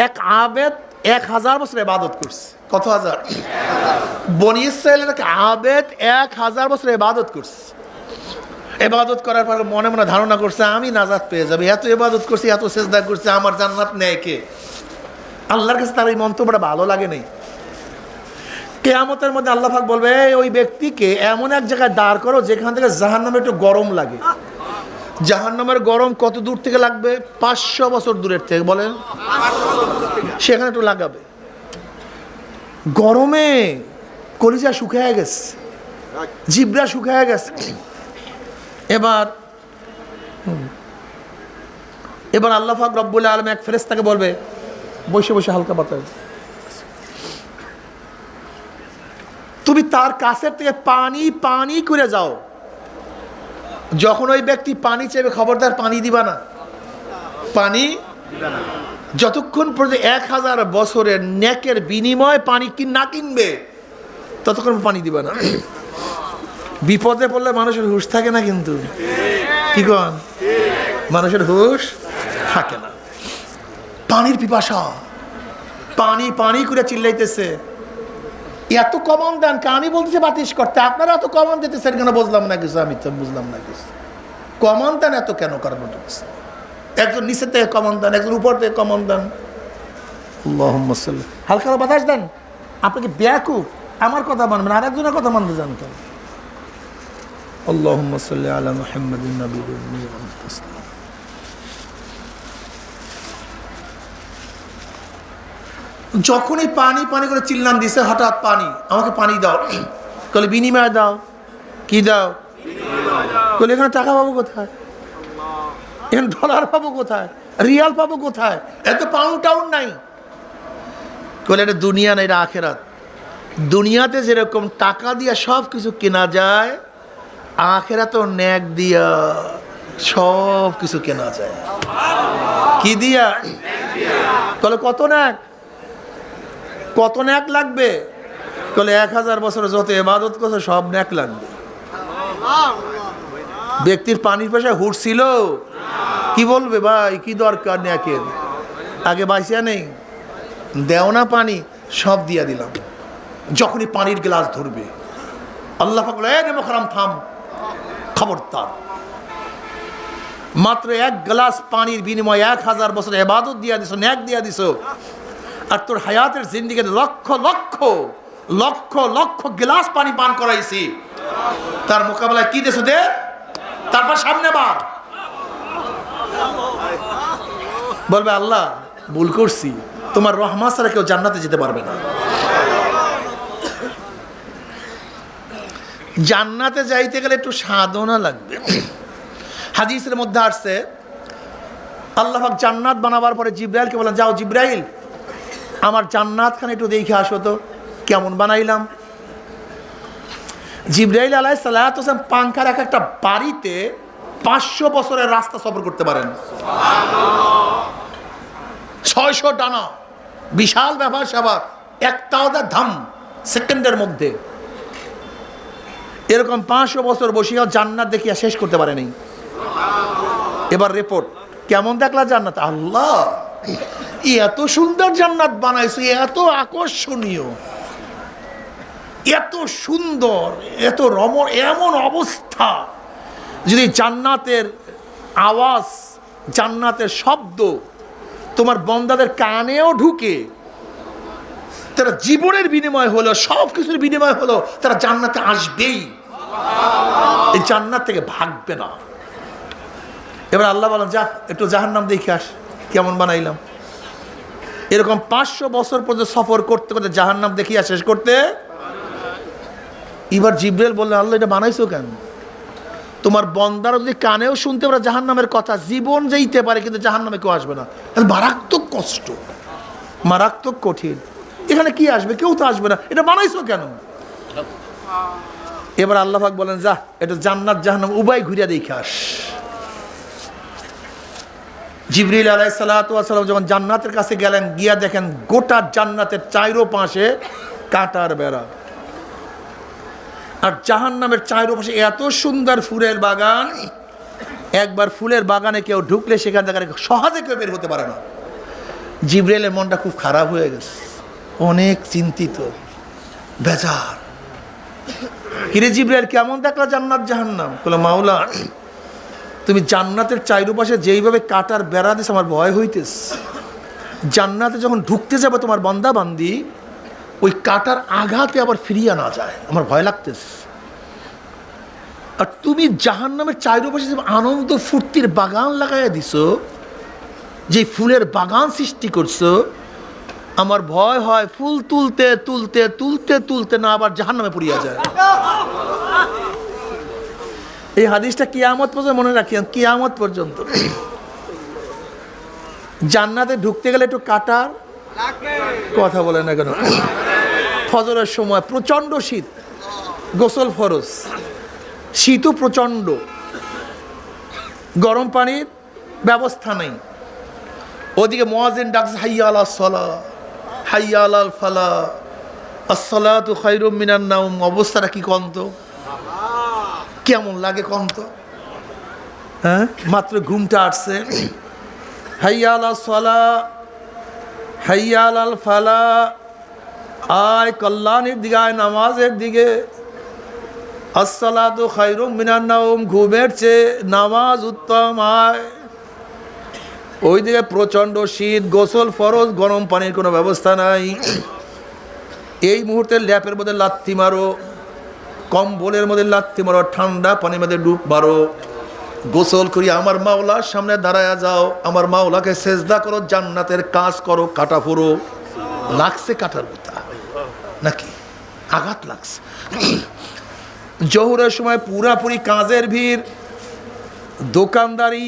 এক আবেদ 1000 বছর ইবাদত করছে। কত হাজার? বনি ইসরাইলের এক আবেদ 1000 বছর ইবাদত করছে। ইবাদত করার পর মনে মনে ধারণা করছে আমি নাজাত পেয়ে যাবে, এত ইবাদত করছি, এত সেজদা করছে, আমার জান্নাত নেয় কে? আল্লাহর কাছে তার এই মন্তব্যটা ভালো লাগে নাই। কিয়ামতের মধ্যে আল্লাহ পাক বলবে ওই ব্যক্তিকে এমন এক জায়গায় দাঁড় করো যেখান থেকে জাহান্নামে একটু গরম লাগে। জাহান্নামের গরম কত দূর থেকে লাগবে? 500 বছর দূরের থেকে, বলেন, সেখানে একটু লাগাবে। গরমে কলিজা শুকিয়ে গেছে, জিব্রা শুকিয়ে গেছে। এবার এবার আল্লাহ পাক রব্বুল আলামিন এক ফেরেশতাকে বলবে বসে বসে হালকা পাতায়, তুমি তার কাছের থেকে পানি পানি করে যাও। যখন ওই ব্যক্তি পানি চাইবে খবরদার পানি দিবা না, পানি যতক্ষণ পর্যন্ত 1000 বছরের নেকের বিনিময় পানি না কিনবে ততক্ষণ পানি দিবা না। বিপদে পড়লে মানুষের হুঁশ থাকে না, কিন্তু কি কন, মানুষের হুঁশ থাকে না। পানির পিপাসা, পানি পানি করে চিল্লাইতেছে, এত কমন দেন কে? আমি বলতেছি বাতিস করতে, আপনারা এত কমন দিতেছেন কেন? বুঝলাম না কিছু, আমি তো বুঝলাম না কিছু। কমন দেন এত কেন কারণ? একজন নিচের থেকে কমন দেন, একজন উপর থেকে কমন দেন। আল্লাহুম্মা সাল্লি, হালকা বাতাস দেন। আপনাকে বেয়াকুফ, আমার কথা মানবেন, আর একজনের কথা মানতে যান কেন? আল্লাহুম্মা সাল্লি আলা মুহাম্মাদিন নবিয়্যিল উম্মি ওয়া তাসলিম। যখনই পানি পানি করে চিল্লান দিছে, হঠাৎ পানি, আমাকে পানি দাও। বলে বিনিময় দাও। কি দাও? বলে এখানে টাকা পাবো কোথায়? এখানে ডলার পাবো কোথায়? রিয়াল পাবো কোথায়? এত পাউন্ড টাউন্ড নাই। বলে এটা দুনিয়া না, এটা আখেরাত। দুনিয়াতে যেরকম টাকা দিয়া সব কিছু কেনা যায়, আখেরাত নেক দিয়া সব কিছু কেনা যায়। কি দিয়া? বলে কত নেক? কত নেক লাগবে? বলে 1000 বছর যত ইবাদত করছে সব নেক লাগবে। ব্যক্তির পানির পেশায় হুট ছিল, কি বলবে ভাই কি দরকার নেকের, আগে বাইসিয়া নেই, দেও না পানি, সব দিয়া দিলাম। যখনই পানির গ্লাস ধরবে আল্লাহ পাক বলে, এ নেমখারাম থাম, খবরদার। মাত্র 1 গ্লাস পানির বিনিময়ে 1000 বছর ইবাদত দিয়া দিছো, নেক দিয়া দিছো। আর তোর হায়াতের জিন্দেগিতে লক্ষ লক্ষ লক্ষ লক্ষ গ্লাস পানি পান করাইছি, তার মোকাবেলায় কি দেশো দে? তারপর সামনে বার বলবে আল্লাহ ভুল করছি, তোমার রহমত ছাড়া কেউ জান্নাতে যেতে পারবে না। জান্নাতে যাইতে গেলে একটু সাধনা লাগবে। হাদিসের মধ্যে আসছে, আল্লাহ পাক জান্নাত বানাবার পরে জিব্রাইলকে বলেন, যাও জিব্রাইল আমার জান্নাতখানে একটু দেখে আসো তো কেমন বানাইলাম। জিব্রাইল আলাইহিস সালাতু ওয়াস সালাম পাঙ্খার একটা বাড়িতে 500 বছরের রাস্তা সফর করতে পারেন। 600 ডানা, বিশাল ব্যাপার স্যাপার, একটাও ধাম সেকেন্ডের মধ্যে। এরকম 500 বছর বসিয়া জান্নাত দেখিয়া শেষ করতে পারেনি। এবার রিপোর্ট, কেমন দেখলা জান্নাত? আল্লাহ এত সুন্দর জান্নাত বানাইছো, এত আকর্ষণীয়, এত সুন্দর, এত রমণ, এমন অবস্থা, যদি জান্নাতের আওয়াজ, জান্নাতের শব্দ তোমার বন্দাদের কানেও ঢুকে, তারা জীবনের বিনিময় হলো, সব কিছুর বিনিময় হলো, তারা জান্নাতে আসবেই, এই জান্নাত থেকে ভাগবে না। এবার আল্লাহ বলেন, যা একটু জাহান্নাম দেখে আস কেমন বানাইলাম। এরকম 500 বছর পর্যন্ত সফর করতে করতে জাহান্নাম দেখিয়া শেষ করতে। এবার জিব্রাইল বললেন, আল্লাহ এটা বানাইছো কেন? তোমার বন্দারা যদি কানেও শুনতে পারে জাহান্নামের কথা, জীবন যেতে পারে কিন্তু জাহান্নামে কেউ আসবে না। মারাত্মক কষ্ট, মারাত্মক কঠিন, এখানে কি আসবে? কেউ তো আসবে না, এটা বানাইছো কেন? এবার আল্লাহ পাক বলেন, যা এটা জান্নাত জাহান্নাম উভয় ঘুরিয়া দেখে আস। জিবরিল আলাইহিস সালাতু ওয়াস সালাম যখন জান্নাতের কাছে গেলেন, গিয়া দেখেন গোটা জান্নাতের চারোপাশে কাঁটার বেড়া, আর জাহান্নামের চারোপাশে এত সুন্দর ফুলের বাগান। একবার ফুলের বাগানে কেউ ঢুকলে সেখান থেকে সহজে কেউ বের হতে পারে না। জিবরিলের মনটা খুব খারাপ হয়ে গেছে, অনেক চিন্তিত, বেজার। কিরে জিবরিল কেমন দেখলা জান্নাত জাহান্নাম? বলে, মাওলা তুমি জান্নাতের চারপাশে যেইভাবে কাটার বেড়া দিস আমার ভয় হইতেছে। জান্নাতে যখন ঢুকতে যাবে তোমার বান্দা বান্দি, ওই কাটার আঘাতে আবার ফিরিয়ে না যায়, আমার ভয় লাগতেছে। আর তুমি জাহান্নামের চারপাশে যে আনন্দ ফুর্তির বাগান লাগাইয়া দিছো, যে ফুলের বাগান সৃষ্টি করছো, আমার ভয় হয় ফুল তুলতে তুলতে তুলতে তুলতে না আবার জাহান্নামে পড়িয়া যায়। এই হাদিসটা কিয়ামত পর্যন্ত মনে রাখিয়েন, কিয়ামত পর্যন্ত। জান্নাতে ঢুকতে গেলে একটু কাটার কথা বলে না কেন? ফজরের সময় প্রচণ্ড শীত, গোসল ফরজ, শীতও প্রচণ্ড, গরম পানির ব্যবস্থা নেই। ওদিকে মুয়াজ্জিন ডাকছে হাইয়া আলাস সালাহ, হাইয়া আলাল ফালাহ, আসসালাতু খায়রুম মিনান নাওম। অবস্থাটা কি কন্ত, কেমন লাগে কন্ত? হ্যাঁ, মাত্র ঘুমটা আসছে। হাইয়া আলাস সালাহ, হাইয়া আলাল ফালাহ, আয় কল্যাণের দিকে, আয় নামাজের দিকে। আসসালাতু খায়রুম মিনান নাওম, ঘুমের চেয়ে নামাজ উত্তম, আয়। ওইদিকে প্রচণ্ড শীত, গোসল ফরজ, গরম পানির কোনো ব্যবস্থা নাই। এই মুহূর্তে ল্যাপের মধ্যে লাত্তি মারো, কম্বলের মধ্যে লাত্তি মারো, ঠান্ডা পানির মধ্যে ডুব মারো, গোসল করি আমার মাওলার সামনে দাঁড়ায়া যাও, আমার মাওলাকে সেজদা করো, জান্নাতের কাজ করো, কাটা ফুরো। লাগছে কাটার কথা নাকি? আঘাত লাগছে। জোহরের সময় পুরাপুরি কাজের ভিড়, দোকানদারি,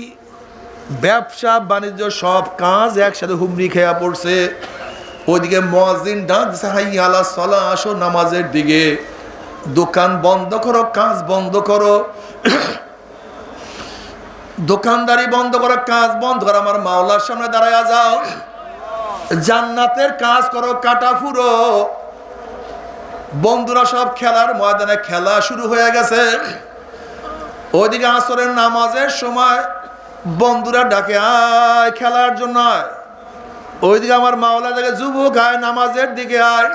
ব্যবসা বাণিজ্য সব কাজ একসাথে হুমড়ি খেয়া পড়ছে। ওইদিকে মুয়াজ্জিন ডাক দিছে হাইয়া আলাস সালাহ, আসো নামাজের দিকে। দোকান বন্ধ করো, কাজ বন্ধ করো, দোকানদারি বন্ধ করো, কাজ বন্ধ করো, আমার মাওলার সামনে দাঁড়ায়া যাও, জান্নাতের কাজ করো, কাটা ফুরো। বন্ধুরা সব খেলার ময়দানে, খেলা শুরু হয়ে গেছে। ওইদিকে আসরের নামাজের সময় বন্ধুরা ডাকে আয় খেলার জন্য, ওইদিকে আমার মাওলা দেখে যুবক আয় নামাজের দিকে আয়।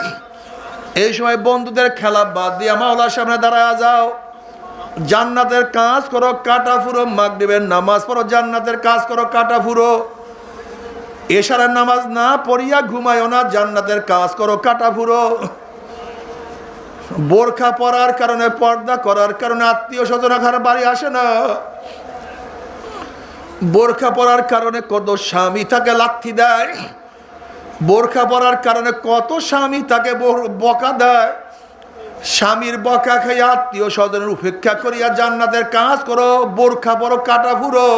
এই সময় বন্ধুদের খেলা বাদ দিয়ে মাওলার সামনে দাঁড়ায় যাও, জান্নাতের কাজ করো, কাটা ফুরো। মাগরিবের নামাজ পড়ো, জান্নাতের কাজ করো, কাটা ফুরো। এশারের নামাজ না পড়িয়া ঘুমায়ও না, জান্নাতের কাজ করো, কাটা ফুরো। বোরখা পরার কারণে, পর্দা করার কারণে আত্মীয় স্বজন ঘর বাড়ি আসে না। বোরখা পরার কারণে কত স্বামী তাকে লাথি দেয়, বোরখা পরার কারণে কত স্বামী তাকে বকা দেয়। স্বামীর বকা খেয়ে আত্মীয় স্বজনের উপেক্ষা করিয়া জান্নাতের কাজ করো, বোরখা পরো, কাটা ফুরো।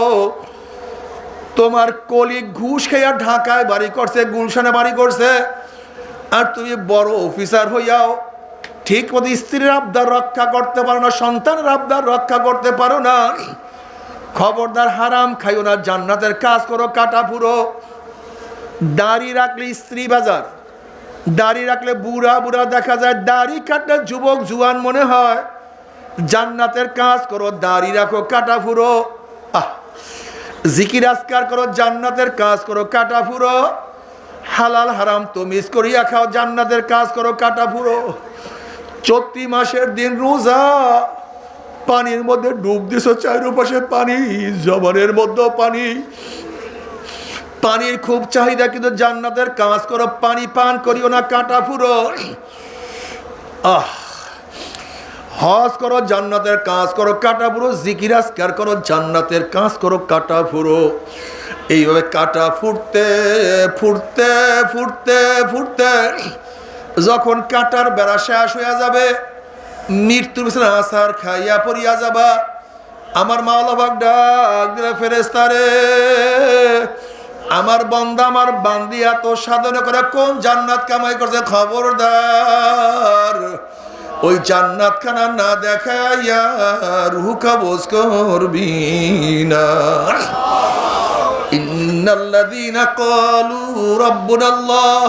তোমার কলিগ ঘুষ খেয়া ঢাকায় বাড়ি করছে, গুলশানে বাড়ি করছে, আর তুমি বড় অফিসার হইয়াও ঠিক মতো স্ত্রীর আবদার রক্ষা করতে পারো না, সন্তানের আবদার রক্ষা করতে পারো না। খবরদার হারাম খাইও না, জান্নাতের কাজ করো, কাটা ফুরো। দাড়ি রাখলে স্ত্রী বাজার, দাড়ি রাখলে বুড়া বুড়া দেখা যায়, দাড়ি কাটলে যুবক জুয়ান মনে হয়। জান্নাতের কাজ করো, দাড়ি রাখো, কাটা ফুরো। জিকির আজকার করো, জান্নাতের কাজ করো, কাটা ফুরো। হালাল হারাম তমিজ করিয়া খাও, জান্নাতের কাজ করো, কাটা ফুরো। চৈত্র মাসের দিন রোজা, পানির মধ্যে ডুব দিছ, চারিপাশে পানি, জবানের মধ্যে পানি, পানির খুব চাহিদা, কিন্তু জান্নাতের কাজ করো, পানি পান করিও না, কাটা ফুরো। হজ করো, জান্নাতের কাজ করো, কাটা ফুরো। জিকির আজকার করো, জান্নাতের কাজ করো, কাটা ফুরো। এইভাবে কাটা ফুরতে ফুরতে ফুরতে ফুরতে যখন কাটার বেড়া শেষ হইয়া যাবে, মৃত্যুর বিছানা আসার খাইয়া পড়িয়া যাবা, আমার মাওলা পাক ডাক দিলে ফেরেশতারে, আমার বান্দা আমার বান্দি এত সাধনা করে কোন জান্নাত কামাই করছে, খবরদার ওই জান্নাত খানা না দেখাইয়া রূহ কবজ করবি না। ইন্নাল্লাযীনা ক্বালু রাব্বুনাল্লাহ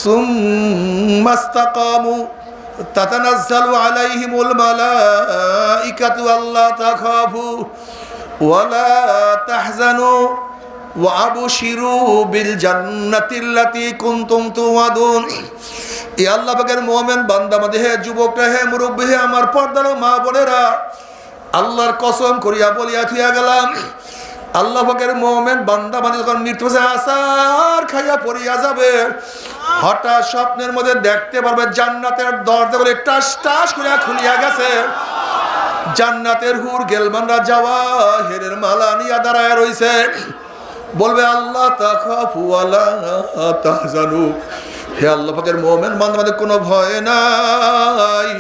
সুম্মা ইসতাকামু তাতানাজ্জালু আলাইহিমুল মালাইকাতু আল্লা তাখাফু ওয়া লা তাহজানু ওয়া আবশিরু বিল জান্নাতিল্লাতী কুনতুম তুআদুন। এ আল্লাহ পাকের মুমিন বান্দা মাঝে, হে যুবকরা, হে মুরব্বি, হে আমার পর্দার মা বোনেরা, আল্লাহর কসম করিয়া বলিয়া থুইয়া গেলাম, আল্লাহ পাকের মুমিন বান্দা মাঝে যখন মৃত্যু আসার খাইয়া পড়িয়া যাবে, হঠাৎ স্বপ্নের মধ্যে দেখতে পারবে জান্নাতের দরজা করে টাস টাস করিয়া খুলিয়া গেছে। জান্নাতের হুর গেলমানরা যাওয়া হেরের মালা নিয়া দাঁড়ায় রইছে, বলবে আল্লাহ তাখাফু ওয়া লা তাহজানু। হে আল্লাহ পাকের মুমিন বান্দা মাঝে কোনো ভয় নাই,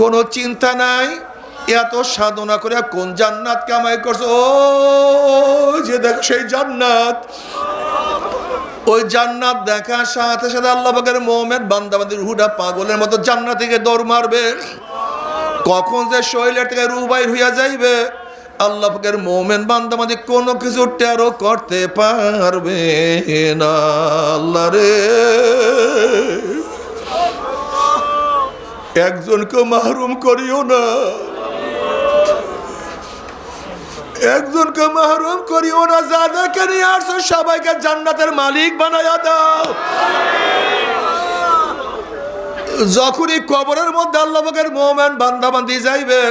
কোনো চিন্তা নাই। এত সাধনা করে কোন জান্নাত কামাই করছো, ও যে দেখো সেই জান্নাত, ওই জান্নাত দেখার সাথে সাথে আল্লাহ পাকের মুমিন বান্দাবান্দির রূহটা পাগলের মতো জান্নাত থেকে দৌড় মারবে। কখন যে শরীরের থেকে রূহ বাইর হইয়া যাইবে আল্লাহ পাকের মুমিন বান্দাবান্দি কোনো কিছু টেরও করতে পারবে না। আল্লাহ রে, একজনকে মাহরুম করিও না, একজনকে মাহরুম করিও না। যাদেরকে নিয়ে আসছো সবাইকে জান্নাতের মালিক বানায়া দাও। যখনই কবরের মধ্যে আল্লাহ পাকের মুমিন বান্দাবান্দি যাইবে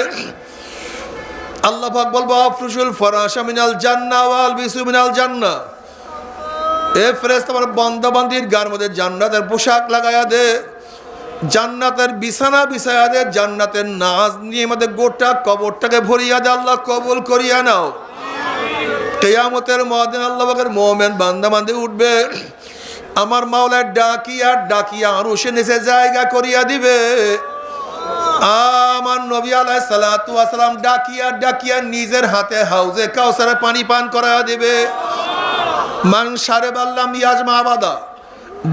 আল্লাহ পাক বলবো আফরুশুল ফরাশা মিনাল জান্নাহ ওয়াল বিসু মিনাল জান্নাহ। এ ফেরেশতা আমার বান্দাবান্দির গায়ের মধ্যে জান্নাতের পোশাক লাগায়া দে, জান্নাতের বিছানা বিছায়া দে, জান্নাতের নাজ নিয়ে আমাদের গোটা কবরটাকে ভরিয়া দে। আল্লাহ কবুল করিয়া নাও। কিয়ামতের ময়দানে আল্লাহ পাকের মুমিন বান্দাবান্দি উঠবে, আমার মাওলা ডাকিয়া ডাকিয়া আরশের নিচে জায়গা করিয়া দিবে। আমার নবী আলাইহিস সালাতু ওয়াস সালাম ডাকিয়া ডাকিয়া নিজের হাতে হাউজে কাউসারে পানি পান করায়া দিবে। মান শারিবাল্লাম ইয়াজমা আবাদা,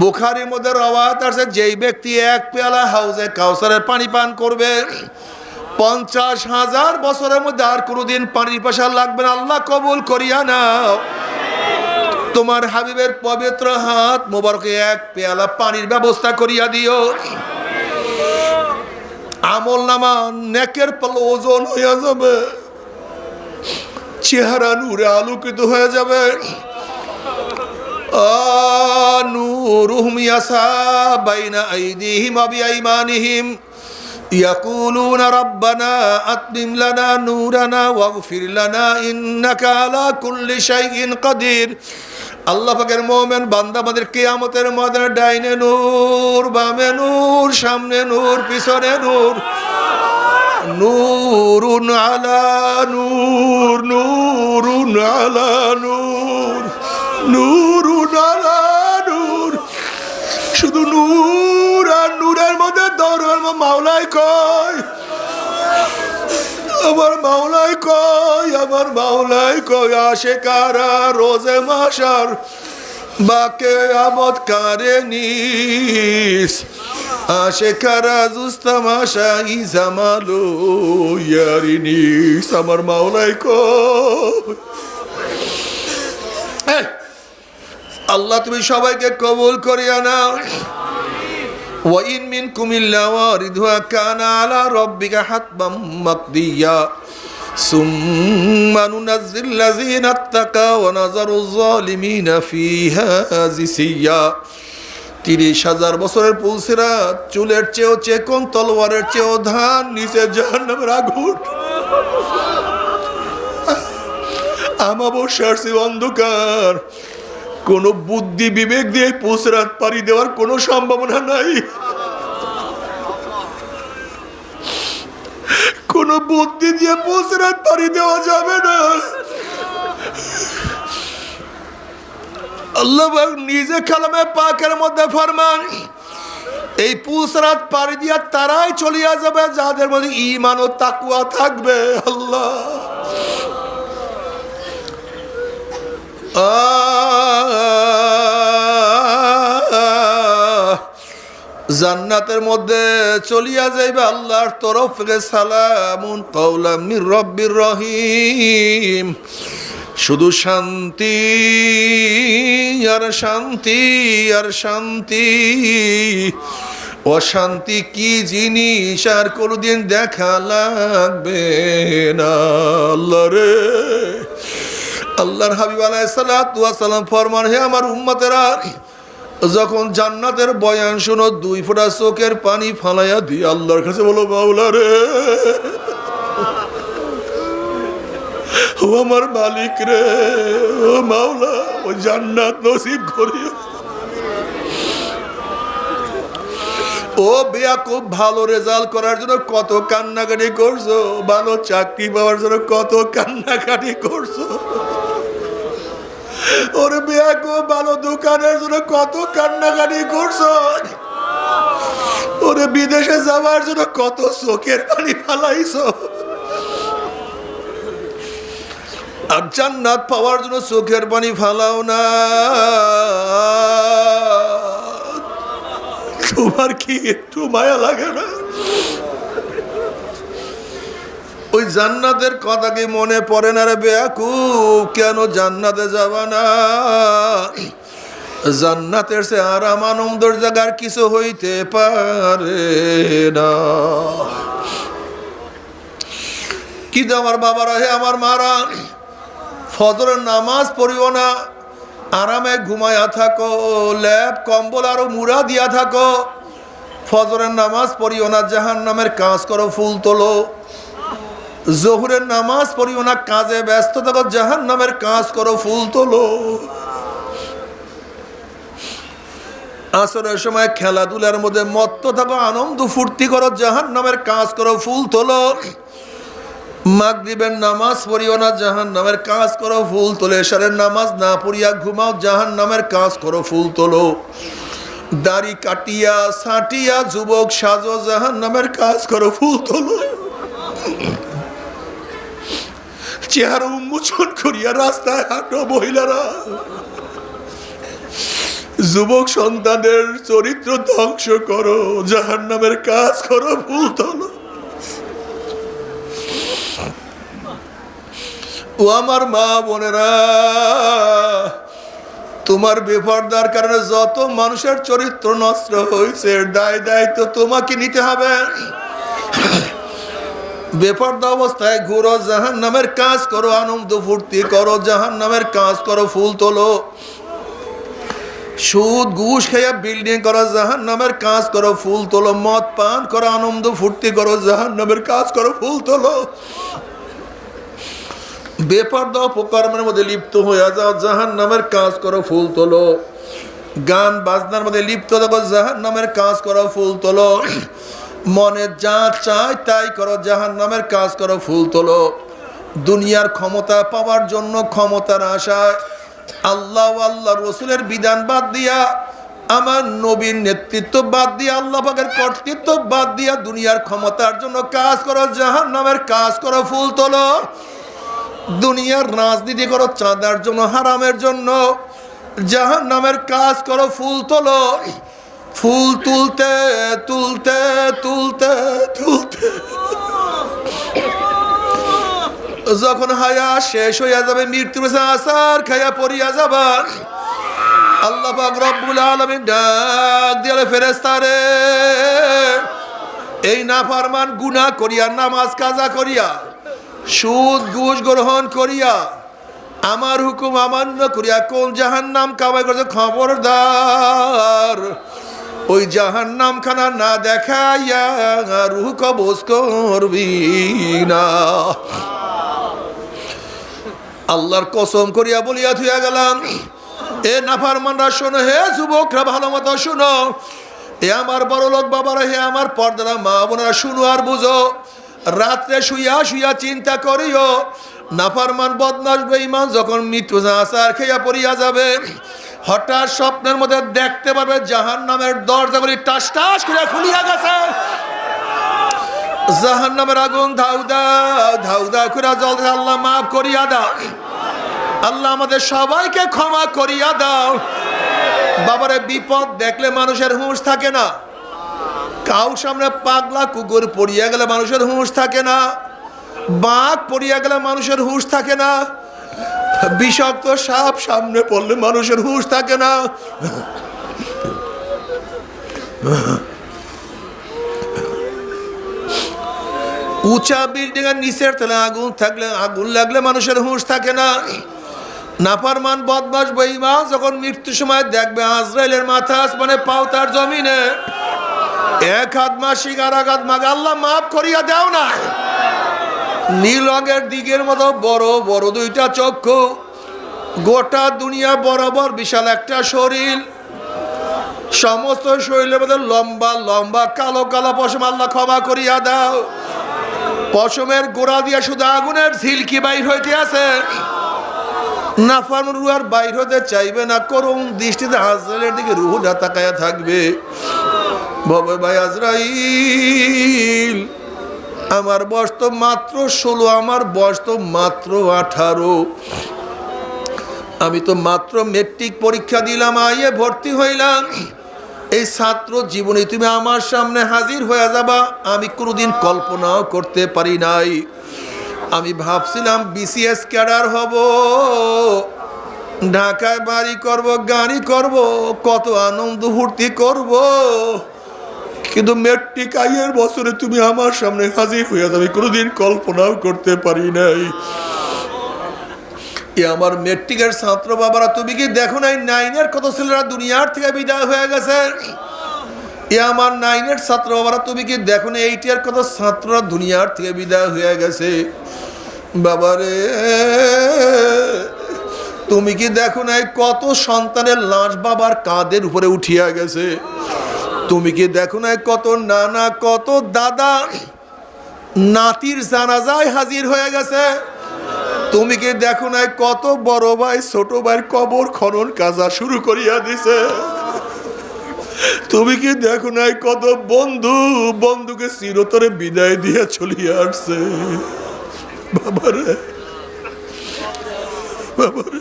বুখারীর মধ্যে রওয়ায়াত আছে যেই ব্যক্তি এক পেয়ালা হাউজে কাউসারের পানি পান করবে 50,000 বছরের মধ্যে আর কোনোদিন পানির পিপাসা লাগবে না। আল্লাহ কবুল করিয়া নাও। তোমার হাবিবের পবিত্র হাত মোবারকে এক পেয়ালা পানির ব্যবস্থা করিয়া দিও। আমল নামা নেকের পাল্লা ওজন হইয়া যাবে, চেহারা নূরে আলোকিত হয়ে যাবে। নূরুহুম ইয়াসা বাইনা আইদিহিম ওয়া বিআইমানিহিম ইয়াকুলুনা রাব্বানা আতমিম লানা নূরানা ওয়াগফির লানা ইন্নাকা আলা কুল্লি শাইইন কাদির। আল্লাহ পাকের মুমিন বান্দা আমাদের কিয়ামতের ময়দানে ডাইনে নূর, বামে নূর, সামনে নূর, পিছনে নূর, নূরুন আলা নূর, নূরুন আলা নূর, নূরুন আলা নূর। শুধু নূর আর নূরের মধ্যে দৌড়ার মাওলাই কয়, আমার মাওলাই কয়, আমার মাওলাই কয়। আশিকারা রোজে মাশার বাকে আমদ কারে নিস, আশিকারা জুস্তামাশা ইজামালো ইয়ারি নিস। আমার মাওলাই কয়। আল্লাহ তুমি সবাইকে কবুল করিয়া নাও। وَإِن مِّنكُمْ إِلَّا وَارِدُهَا كَانَ عَلَى رَبِّكَ حَتْمًا مَّقْضِيًّا ثُمَّ نُنَجِّي الَّذِينَ اتَّقَوْا وَنَذَرُ الظَّالِمِينَ فِيهَا جِثِيًّا। 30,000 বছরের পুলসিরাত, চুলের চেয়েও চেকন, তলোয়ারের চেয়েও ধান, নিচে জাহান্নামের আগুন, আমাবস্যার চেয়ে অন্ধকার। কোনো বুদ্ধি বিবেক দিয়ে পুলসিরাত পাড়ি দেওয়ার কোনো সম্ভাবনা নাই। কোনো বুদ্ধি দিয়ে পুলসিরাত পাড়ি দেওয়া যাবে না। আল্লাহ নিজে কালামে পাকের মধ্যে ফরমান, এই পুলসিরাত পাড়ি দিয়া তারাই চলিয়া যাবে যাদের মধ্যে ঈমান ও তাকওয়া থাকবে। আল্লাহ জান্নাতের মধ্যে চলিয়া যাইবে আল্লাহর তরফ থেকে সালামুন কাওলাম মির রব্বির রহিম। শুধু শান্তি আর শান্তি আর শান্তি। অশান্তি কি জিনিস আর কোনোদিন দেখা লাগবে না। আল্লাহ রে, আল্লাহর হাবিব আলাইহিস সালাতু ওয়াস সালাম ফরমান, হে আমার উম্মতেরা, যখন জান্নাতের বয়ান শোনো 2 ফোঁটা চোখের পানি ফালাইয়া দি আল্লাহর কাছে বলো, মাওলা রে, ও আমার মালিক রে, ও মাওলা, ও জান্নাত নসিব করিও। ও বিয়া খুব ভালো রেজাল্ট করার জন্য কত কান্নাকাটি করছো, ভালো চাকরি পাওয়ার জন্য কত কান্নাকাটি করছো। ওরে বিয়া খুব ভালো দোকানের জন্য কত কান্নাকাটি করছো। ওরে বিদেশে যাওয়ার জন্য কত চোখের পানি ফালাইছো। আর জান্নাত পাওয়ার জন্য চোখের পানি ফালাও না। তোমার কি একটু মায়া লাগে না? ওই জান্নাতের কথা কি মনে পড়ে না রে বেয়াকুব? কেন জান্নাতে যাবা না? জান্নাতের সে আরাম আনন্দের জায়গার কিছু হইতে পারে না। কিন্তু আমার বাবারা, হে আমার মারা, ফজরের নামাজ পড়িও না, আরামে ঘুমায়া থাকো, ল্যাপ কম্বল আরো মুড়া দিয়া থাকো। ফজরের নামাজ পড়িও না, জাহান্নামের কাজ করো, ফুল তোলো। জোহরের নামাজ পড়িও না, কাজে ব্যস্ত থাকো, জাহান্নামের কাজ করো, ফুল তোলো। আসরের সময় খেলাধুলার মধ্যে মত্ত থাকো, আনন্দ ফুর্তি করো, জাহান্নামের কাজ করো, ফুল তোলো। মাগরিবের নামাজ পড়িও না, জাহান্নামের কাজ করো, ফুল তোলো। এশারের নামাজ না পড়িয়া ঘুমাও, জাহান্নামের কাজ করো, ফুল তোলো। দাড়ি কাটিয়া ছাটিয়া যুবক সাজো, জাহান্নামের কাজ করো, ফুল তোলো। চেহারা উন্মোচন করিয়া রাস্তায় হাঁটো মহিলারা। যুবক সন্তানের চরিত্র ধ্বংস করো, জাহান্নামের কাজ করো, ফুল তোলো। ও আমার মা বোনেরা, তোমার বেপরদার কারণে যত মানুষের চরিত্র নষ্ট হয়েছে, দায় দায়িত্ব তোমাকে নিতে হবে। বেপরদা অবস্থায় ঘুরো, জাহান্নামের কাজ করো, আনন্দ ফুর্তি করো, জাহান্নামের কাজ করো, ফুল তোলো। সুদ ঘুষ খাইয়া বিল্ডিং করো, জাহান্নামের কাজ করো, ফুল তোলো। মদ পান করো, আনন্দ ফুর্তি করো, জাহান্নামের কাজ করো, ফুল তোলো। বেপরদা অপকর্মের মধ্যে লিপ্ত হয়ে যাও, জাহান্নামের কাজ করো, ফুল তোলো। গান বাজনার মধ্যে লিপ্ত থাকো, জাহান্নামের কাজ করো, ফুল তোলো। মনে যা চায় তাই করো, জাহান্নামের কাজ করো, ফুল তোলো। দুনিয়ার ক্ষমতা পাওয়ার জন্য, ক্ষমতার আশায় আল্লাহ আল্লাহ রসুলের বিধান বাদ দিয়া, আমার নবীর নেতৃত্ব বাদ দিয়া, আল্লাহ পাকের কর্তৃত্ব বাদ দিয়া দুনিয়ার ক্ষমতার জন্য কাজ করো, জাহান্নামের কাজ করো, ফুল তোলো। দুনিয়ার রাজনীতি করো চাঁদার জন্য, হারামের জন্য, জাহান্নামের কাজ করো, ফুল তোলো। ফুল তুলতে তুলতে তুলতে তুলতে যখন হায়া শেষ হইয়া যাবে, মৃত্যু আসার খাইয়া পড়িয়া যাবা, আল্লাহ পাক রব্বুল আলামিন ডাক দিলে, ফেরেশতারে, এই নাফরমান গুনাহ করিয়া, নামাজ কাজা করিয়া, সুদ ঘুষ গ্রহণ করিয়া, আমার হুকুম অমান্য করিয়া কোন জাহান্নাম কামাই করছে, খবরদার ওই জাহান্নাম খানা না দেখাইয়া রুহ কবজ করবি না। আল্লাহর কসম করিয়া বলিয়া থুইয়া গেলাম, এ নাফরমানরা শোনো, হে যুবকরা ভালো মতো শুনো, এ আমার বড় লোক বাবারা, হে আমার পর্দারা মা বোনেরা, শুনো আর বুঝো। রাত্রে শুইয়া শুইয়া চিন্তা করিও, নাফরমান বদমাশ বেঈমান যখন মৃত্যু আসার খেয়া পড়িয়া যাবে, হঠাৎ স্বপ্নের মধ্যে দেখতে পারবে জাহান্নামের দরজাগুলি টাস টাস করে খুলিয়া গেছে, জাহান্নামের আগুন ধাউ দাও ধাউ দাও করে জ্বলছে। আল্লাহ মাফ করিয়া দাও, আল্লাহ আমাদের সবাইকে ক্ষমা করিয়া দাও। বাবারে, বিপদ দেখলে মানুষের হুঁশ থাকে না। কাউ সামনে পাগলা কুকুর পড়িয়া গেলে মানুষের হুঁশ থাকে না, বাঘ পড়িয়া গেলে মানুষের হুঁশ থাকে না, বিষাক্ত সাপ সামনে পড়লে মানুষের হুঁশ থাকে না। উঁচা বিল্ডিং এর নিচের তলে আগুন থাকলে, আগুন লাগলে মানুষের হুঁশ থাকে না। নাফরমান বদমাশ বেঈমান যখন মৃত্যুর সময় দেখবে আজরাইলের মাথা আসমানে, পাও তার জমিনে, এক হাত মাসিক আর এক হাত মাগে, আল্লাহ মাফ করিয়া দাও না। নীল রঙের দিকের মতো বড় বড় দুইটা চক্ষু, গোটা দুনিয়া বরাবর বিশাল একটা শরীর, সমস্ত শরীরের মধ্যে লম্বা লম্বা কালো কালো পশম, আল্লাহ ক্ষমা করিয়া দাও। পশমের গোড়া দিয়া শুধু আগুনের ঝিলকি বাইর হইতে আছে। নাফরমান রূহ আর বাইর হতে চাইবে না, করুণ দৃষ্টিতে আজরাইলের দিকে রূহটা তাকায়া থাকবে। ভবে ভাই আজরাইল, আমার বয়স তো মাত্র 16, আমার বয়স তো মাত্র 18। আমি তো মাত্র মেট্রিক পরীক্ষা দিলাম, আইয়ে ভর্তি হইলাম। এই ছাত্র জীবনে তুমি আমার সামনে হাজির হয়ে যাবা, আমি কোনোদিন কল্পনাও করতে পারি নাই। আমি ভাবছিলাম বিসিএস ক্যাডার হব, ঢাকায় বাড়ি করব, গাড়ি করব, কত আনন্দ ফুর্তি করব, কিন্তু মেট্রিক আইয়ের বছরে তুমি আমার সামনে হাজির হয়ে যাবে, কোনোদিন কল্পনাও করতে পারি নাই। আমার মেট্রিকের ছাত্র বাবারা, তুমি কি দেখো নাই 9-এর কত ছেলেরা দুনিয়ার থেকে বিদায় হয়ে গেছে? আমার 9-এর ছাত্র বাবারা, তুমি কি দেখো না 8-এর কত ছাত্ররা দুনিয়ার থেকে বিদায় হয়ে গেছে? বাবারে, তুমি কি দেখো নাই কত সন্তানের লাশ বাবার কাঁধের উপরে উঠিয়া গেছে? তুমি কি দেখো নাই কত নানা, কত দাদা নাতির জানাজায় হাজির হয়ে গেছে? তুমি কি দেখো নাই কত বড় ভাই ছোট ভাইয়ের কবর খনন কাজা শুরু করিয়া দিছে? তুমি কি দেখো নাই কত বন্ধু বন্ধুকে চিরতরে বিদায় দিয়ে চলিয়া আসছে? বাবারে, বাবারে,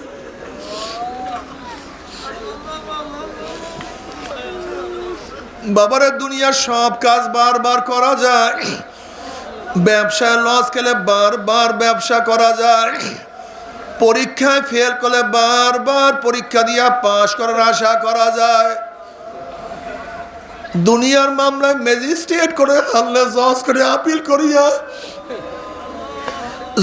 বাবারে, দুনিয়ার সব কাজ বারবার করা যায়, ব্যবসায় লস খেলে বারবার ব্যবসা করা যায়, পরীক্ষায় ফেল করলে বারবার পরীক্ষা দিয়া পাশ করার আশা করা যায়, দুনিয়ার মামলায় ম্যাজিস্ট্রেট করে হারলে জজ করে আপিল করিয়া,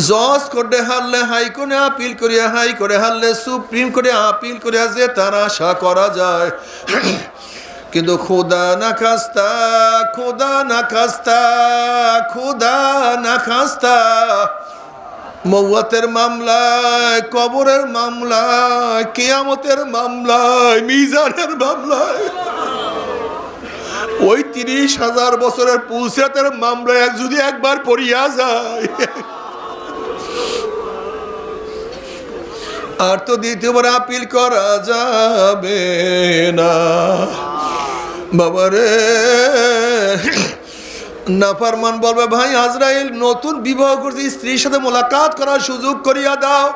জজ কোর্টে হারলে হাইকোর্টে আপিল করিয়া, হাইকোর্টে হারলে সুপ্রিম কোর্টে আপিল করিয়া যে তার আশা করা যায়। কিন্তু খোদা না খাস্তা, খোদা না খাস্তা, খোদা না খাস্তা, মওয়াতের মামলায়, কবরের মামলায়, কিয়ামতের মামলায়, মিজানের মামলায়, ওই 30,000 বছরের পুলসিরাতের মামলায় যদি একবার পড়িয়া যায়, আর তো দ্বিতীয়বার আপিল করা যাবে না। বাবারে, নাফরমান বলবে, ভাই আজরাইল নতুন বিবাহ করছে, স্ত্রীর সাথে মোলাকাত করার সুযোগ করিয়া দাও।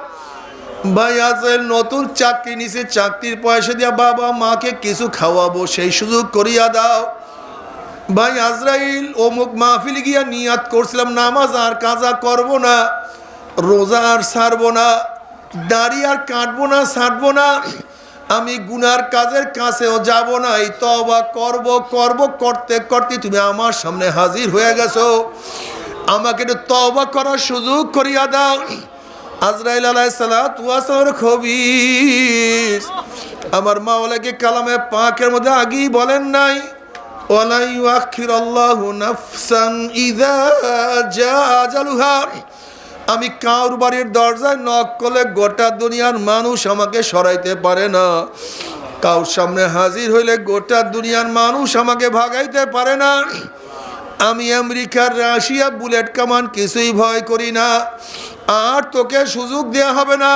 ভাই আজরাইল নতুন চাকরি নিছে, চাকরির পয়সা দিয়া বাবা মাকে কিছু খাওয়াবো, সেই সুযোগ করিয়া দাও। ভাই আজরাইল অমুক মাহফিল গিয়া নিয়াত করছিলাম নামাজ আর কাজা করব না, রোজা আর ছাড়বো না, দাড়ি আর কাটবো না, ছাড়বো না, আমি গুনার কাজের কাছেও যাব না, এই তওবা করব করব করতে করতে তুমি আমার সামনে হাজির হয়ে গেছো, আমাকে একটু তওবা করার সুযোগ করিয়া দাও। আজরাইল আলাইহিস সালাতু ওয়াস সালামের খবীর আমার মাওলাকে কালামে পাকের মধ্যে আগেই বলেন নাই, ওয়ালা ইউআখিরুল্লাহু নাফসান ইযা জাআ আজালুহা, আমি কার বাড়ির দরজায় নক করলে গোটা দুনিয়ার মানুষ আমাকে সরাইতে পারে না, কাউর সামনে হাজির হইলে গোটা দুনিয়ার মানুষ আমাকে ভাগাইতে পারে না। আমি আমেরিকার, রাশিয়া, বুলেট কামান কিছুই ভয় করি না, আর তোকে সুযোগ দেয়া হবে না।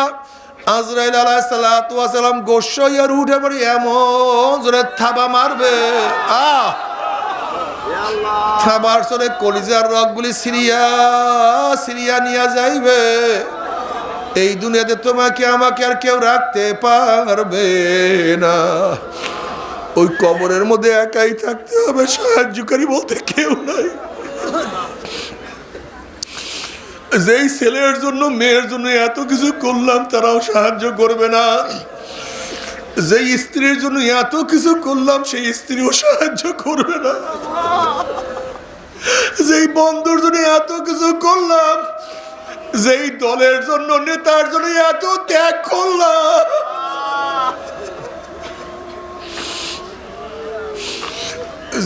আজরাইল আলাইহিস সালাতু ওয়াস সালাম গোস্বইয়ার উঠে পড়ে এমন জোরে থাবা মারবে, থাবার সরে কলিজার রগগুলি সিরিয়া সিরিয়া নিয়ে যাইবে। এই দুনিয়াতে তোমাকে আমাকে আর কেউ রাখতে পারবে না, ওই কবরের মধ্যে একাই থাকতে হবে, সাহায্যকারী বলতে কেউ নাই। যেই ছেলের জন্য মেয়ের জন্য এত কিছু করলাম তারাও সাহায্য করবে না, যেই স্ত্রীর জন্য এত কিছু করলাম সেই স্ত্রীও সাহায্য করবে না, যেই বন্ধুর জন্য এত কিছু করলাম, যেই দলের জন্য নেতার জন্য এত ত্যাগ করলাম,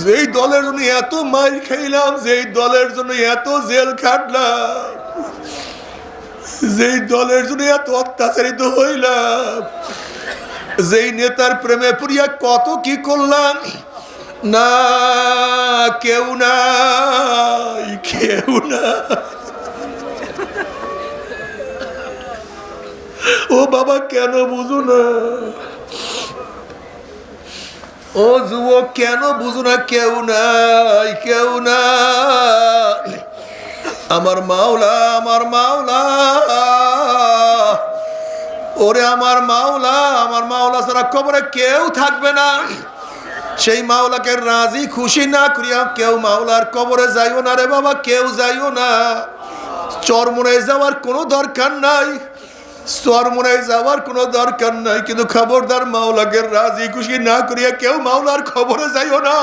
যেই দলের জন্য এত মাইর খাইলাম, যেই দলের জন্য এত জেল খাটলাম, যেই দলের জন্য এত অত্যাচারিত হইলাম, যেই নেতার প্রেমে পড়িয়া কত কি করলাম, না কেউ নাই, কেউ না। ও বাবা কেন বুঝো না, ও যুবক কেন বুঝো না, কেউ নাই, কেউ নাই। আমার মাওলা, আমার মাওলা, ওরে আমার মাওলা, আমার মাওলা ছাড়া কবরে কেউ থাকবে না। সেই মাওলাকে রাজি খুশি না করিয়া কেউ মাওলার কবরে যাইও না রে বাবা, কেউ যাইও না। চরমোনায় যাওয়ার কোনো দরকার নাই, চরমোনায় যাওয়ার কোনো দরকার নাই, কিন্তু খবরদার মাওলাকে রাজি খুশি না করিয়া কেউ মাওলার কবরে যাইও না।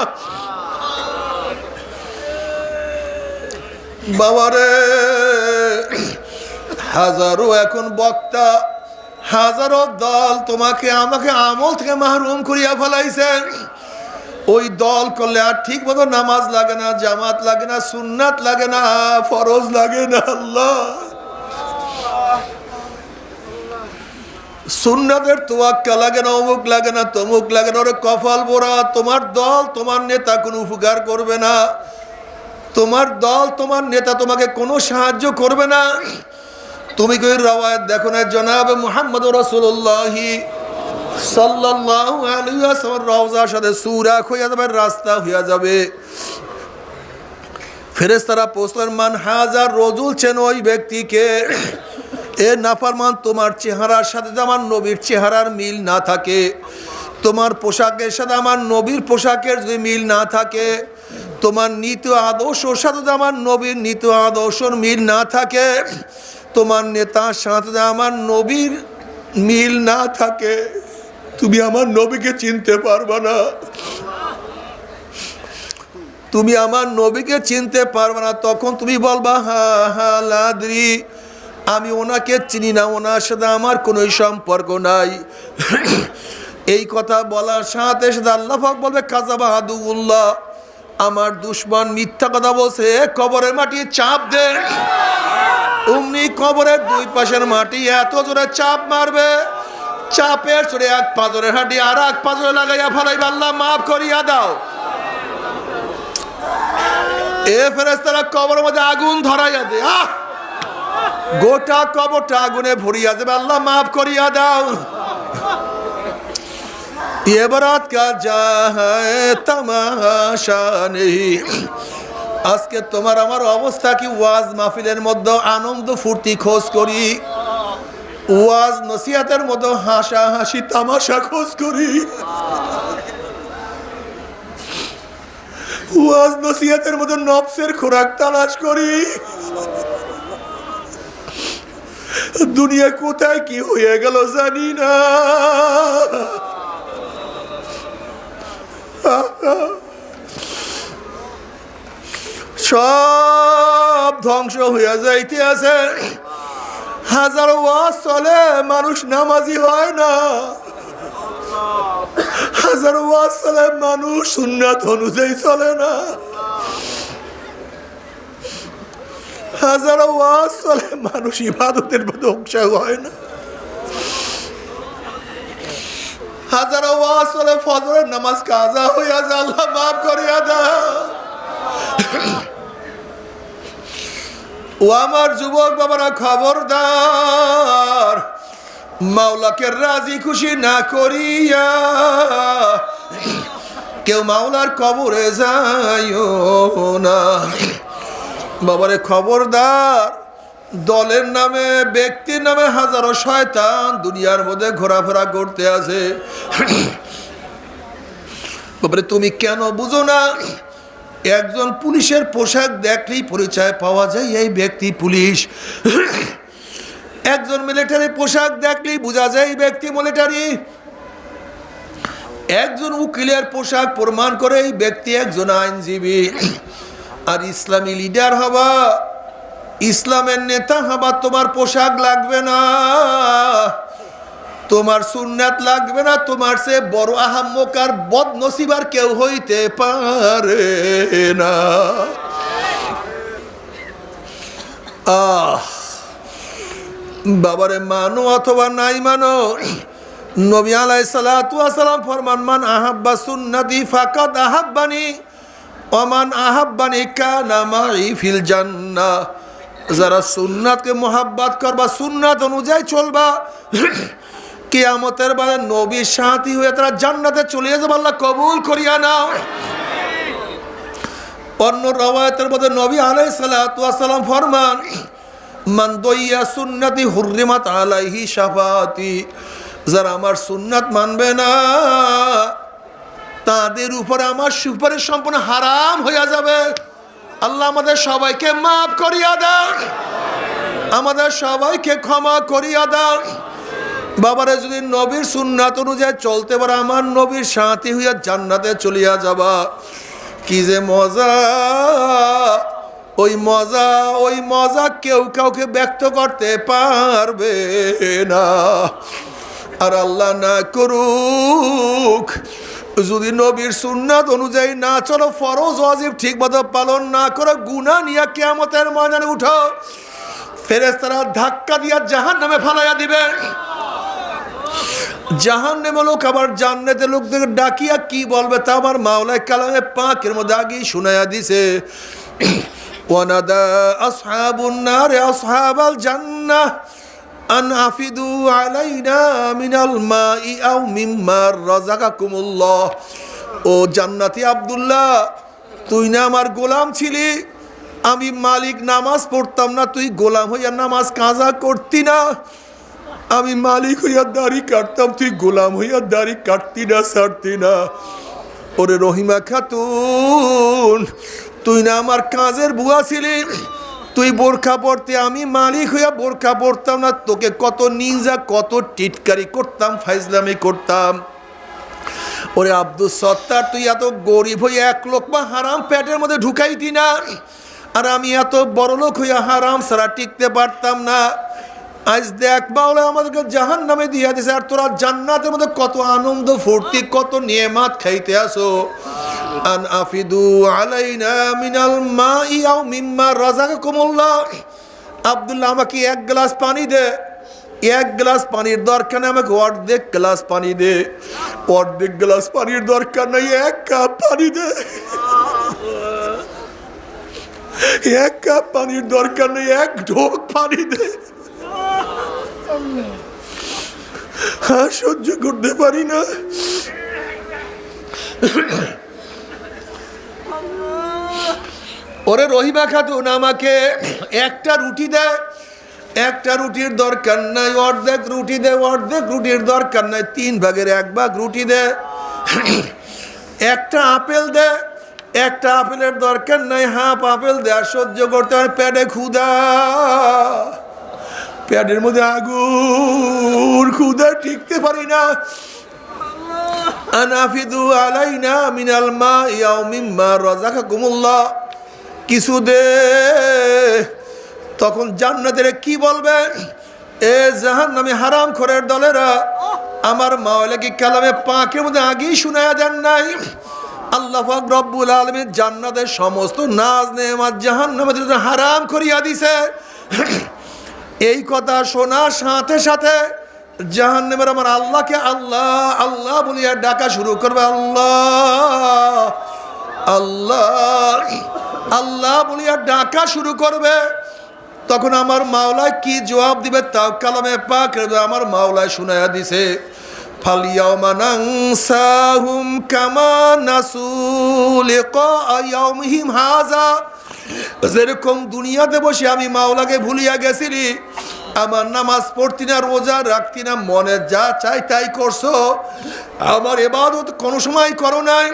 বাবারে, হাজারো এখন বক্তা, হাজারো দল তোমাকে আমাকে আমল থেকে মাহরুম করিয়া ফেলাইছে। ওই দল করলে আর ঠিক মতো নামাজ লাগে না, জামাত লাগে না, সুন্নাত লাগে না, ফরজ লাগে না। আল্লাহ, সুন্নাতের তোয়াক্কা লাগে না, অমুক লাগে না, তমুক লাগে না। ওরে কপাল বোরা, তোমার দল তোমার নেতা কোনো উপকার করবে না, তোমার দল তোমার নেতা তোমাকে কোনো সাহায্য করবে না। তুমি কই রওয়ায়াত দেখো না, জনাবে মুহাম্মদ রাসূলুল্লাহ সাল্লাল্লাহু আলাইহি ওয়াসাল্লাম রওজার সাথে সুরাখ হইয়া যাবে, রাস্তা হইয়া যাবে। ফেরেশতারা প্রশ্ন মান হাজার রজুল, চেন ওই ব্যক্তিকে। এ নাফরমান, তোমার চেহারার সাথে আমার নবীর চেহারার মিল না থাকে, তোমার পোশাকের সাথে আমার নবীর পোশাকের যদি মিল না থাকে, তোমার নীতি আদর্শর সাথে আমার নবীর নীতি আদর্শর মিল না থাকে, তোমার নেতার সাথে আমার নবীর মিল না থাকে, তুমি আমার নবীকে চিনতে পারবা না, তুমি আমার নবীকে চিনতে পারবা না। তখন তুমি বলবা হা হা লাদ্রি, আমি ওনাকে চিনি না, ওনার সাথে আমার কোনো সম্পর্ক নাই। এই কথা বলার সাথে সাথে আল্লাহ পাক বলবে কাযাবা আদুউল্লাহ, আমার দুশমন মিথ্যা কথা বলছে, কবরের মাটি চাপ দে। অমনি কবরের দুই পাশের মাটি এত জোরে চাপ মারবে, চাপের চড়ে এক পাজরের হাঁটি আর এক পাজরে লাগাইয়া ফেলাইবে, আল্লাহ মাফ করিয়া দাও। এ ফেরেশতারা কবরের মধ্যে আগুন ধরাইয়া দে, গোটা কবরটা আগুনে ভরিয়া যাবে, আল্লাহ মাফ করিয়া দাও। ये बारात का जा है तमाशा नहीं। আজকে তোমার আমার অবস্থা কি? ওয়াজ মাহফিলের মধ্যে আনন্দ ফুর্তি খোঁজ করি, ওয়াজ নসিহতের মধ্যে হাসা হাসি তামাশা খোঁজ করি, ওয়াজ নসিহতের মধ্যে নফসের খোরাক তালাশ করি। দুনিয়া কোথায় কি হয়ে গেল জানি না। সব ধ্বংস হইয়া যাইতে আছে। হাজারো ওয়াজ চলে, মানুষ নামাজি হয় না। হাজারো ওয়াজ চলে, মানুষ সুন্নাত অনুযায়ী চলে না। হাজারো ওয়াজ চলে, মানুষ ইবাদতের মধ্যে অংশ হয় না। হাজারো ওয়াজ চলে, ফজরের নামাজ কাজা হইয়া যায়, আল্লাহ মাফ করিয়া দাও। ও আমার যুবক বাবারা, খবরদার, মাওলাকে রাজি খুশি না করিয়া কেউ মাওলার কবরে যাইও না। বাবারে খবরদার, দলের নামে ব্যক্তির নামে হাজারো শয়তান দুনিয়ার মধ্যে ঘোরাফেরা করতে আছে। বাবারে তুমি কেন বুঝো না? একজন পুলিশের পোশাক দেখলেই পরিচয় পাওয়া যায় এই ব্যক্তি পুলিশ। একজন মিলিটারি পোশাক দেখলেই বোঝা যায় এই ব্যক্তি মিলিটারি। একজন উকিলের পোশাক প্রমাণ করে এই ব্যক্তি একজন আইনজীবী। আর ইসলামী লিডার হবা, ইসলামের নেতা হবা, তোমার পোশাক লাগবে না, তোমার সুন্নাত লাগবে না, তোমার সে বড় আহাম্মক আর বদনসিব আর কেউ হইতে পারে না। বাবারে মানো অথবা নাই মানো, নবী আলাইহিস সালাতু ওয়াস সালাম ফরমান মান আহাব্বা সুন্নতি ফাকাদ আহাব্বানি ওয়া মান আহাব্বানি কানা মাই ফিল জান্নাহ। যারা সুন্নাতকে মোহাব্বত করবা, সুন্নাত অনুযায়ী চলবা, কিয়ামতের বেলা নবীর সাথী হয়ে তারা জান্নাতে চলে যাবে। আল্লাহ কবুল করিয়া নাও। অন্য রওয়ায়াতের মধ্যে নবী আলাইহিস সালাতু ওয়াস সালাম ফরমান, মান দইয়া সুন্নতি হুররিমাত আলাইহি শাফাতি, যারা আমার সুন্নাত মানবে না তাদের উপরে আমার সুপারিশ সম্পূর্ণ হারাম হয়ে যাবে। আল্লাহ আমাদের সবাইকে মাফ করিয়া দেন, আমাদের সবাইকে ক্ষমা করিয়া দেন। বাবারে যদি নবীর সুন্নাত অনুযায়ী চলতে পারে আমার নবীর সাথী হইয়া জান্নাতে চলিয়া যাবা। কি যে মজা, ওই মজা কেউ কাউকে ব্যক্ত করতে পারবে না। আর আল্লাহ না করুক যদি নবীর সুন্নাত অনুযায়ী না চলো, ফরজ ওয়াজিব ঠিক মতো পালন না করো, গুনাহ নিয়ে কিয়ামতের ময়দানে উঠো, ফেরেশতারা ধাক্কা দিয়া জাহান্নামে ফালাইয়া দিবে। জাহান্নামে লোক আবার জান্নাতে লোকদের ডাকিয়া কি বলবে তা আমার মাওলায় কালামে পাকের মধ্যে আগেই শুনাইয়া দিছে। ওয়ানাদা আসহাবুন নার আসহাবাল জান্নাহ আন আফিদু আলাইনা মিনাল মাই আও মিম্মা রাযাকাকুমুল্লাহ। ও জান্নাতি আব্দুল্লাহ, তুই না আমার গোলাম ছিলি, আমি মালিক নামাজ পড়তাম না, তুই গোলাম হইয়া নামাজ কাজা করতি না। আমি মালিক হইয়া দাড়ি কাটতাম, তুই গোলাম হইয়া দাড়ি কাটতি না, ছাড়তি না। ওরে রহিমা খাতুন, তুই না আমার কাজের বুয়া ছিলি, তুই বোরখা পড়তে, আমি মালিক হইয়া বোরখা পড়তাম না, তোকে কত নিন্দা কত টিটকারি করতাম, ফাইজলামি করতাম। ওরে আব্দুল সত্তার, তুই এত গরিব হইয়া এক লোকমা হারাম পেটের মধ্যে ঢুকাইতি না, আর আমি এত বড় লোক হইয়া হারাম ছাড়া টিকতে পারতাম না। আজ দেখ মাওলা আমাদেরকে জাহান্নামে দিয়া দিছে, আর তোরা জান্নাতের মধ্যে কত আনন্দ ফুর্তি কত নিয়ামত খাইতে আসো। আন আফিদু আলাইনা মিনাল মাই আও মিম্মা রাযাকাকুমুল্লাহ। আব্দুল্লাহ, আমাকে এক গ্লাস পানি দে। এক গ্লাস পানির দরকার নেই, আমাকে অর্ধেক গ্লাস পানি দে। অর্ধেক গ্লাস পানির দরকার নেই, এক কাপ পানি দে। এক কাপ পানির দরকার নেই, এক ঢোক পানি দে। হ্যাঁ, সহ্য করতে পারি না। ওরে রহিমা খাতুন, আমাকে একটা রুটি দে। একটা রুটির দরকার নাই, অর্ধেক রুটি দে। অর্ধেক রুটির দরকার নাই, 3 ভাগের 1 ভাগ রুটি দে। একটা আপেল দে। একটা আপেলের দরকার নাই, হাফ আপেল দে। আর সহ্য করতে হয়, পেটে ক্ষুধা, পেটের মধ্যে আগুন, ক্ষুধা টিকতে পারি না। আনাফিদু আলাইনা মিনাল মাই আও মিম্মা রাযাকাকুমুল্লাহ, কিছু দে। তখন জান্নাতের কি বলবে? এ জাহান্নামী হারামখোরের দলেরা, আমার মাওলা কি কালামে পাকের মধ্যে আগেই শুনায়া দেন নাই? আল্লাহ পাক রব্বুল আলামিন জান্নাতের সমস্ত নাজ নেয়ামত জাহান্নামের জন্য হারাম করিয়া দিছে। এই কথা শোনার সাথে সাথে জাহান্নামের আমার আল্লাহকে আল্লাহ আল্লাহ বলিয়া ডাকা শুরু করবে। আল্লাহ আল্লাহ আল্লাহ বলিয়া ডাকা শুরু করবে। তখন আমার মাওলায় কি জবাব দিবে তাও কালামে পাক আমার মাওলায় শুনায়া দিছে। ফালিয়াউমা নানসাহুম কামা নাসু লিকা ইয়াউমিহিম হাযা। যেরকম দুনিয়াতে বসে আমি মাওলাকে ভুলিয়া গেছিলি, আমার নামাজ পড়তি না, রোজা রাখতি না, মনে যা চাই তাই করছো, আমার ইবাদত কোনো সময় করো নাই।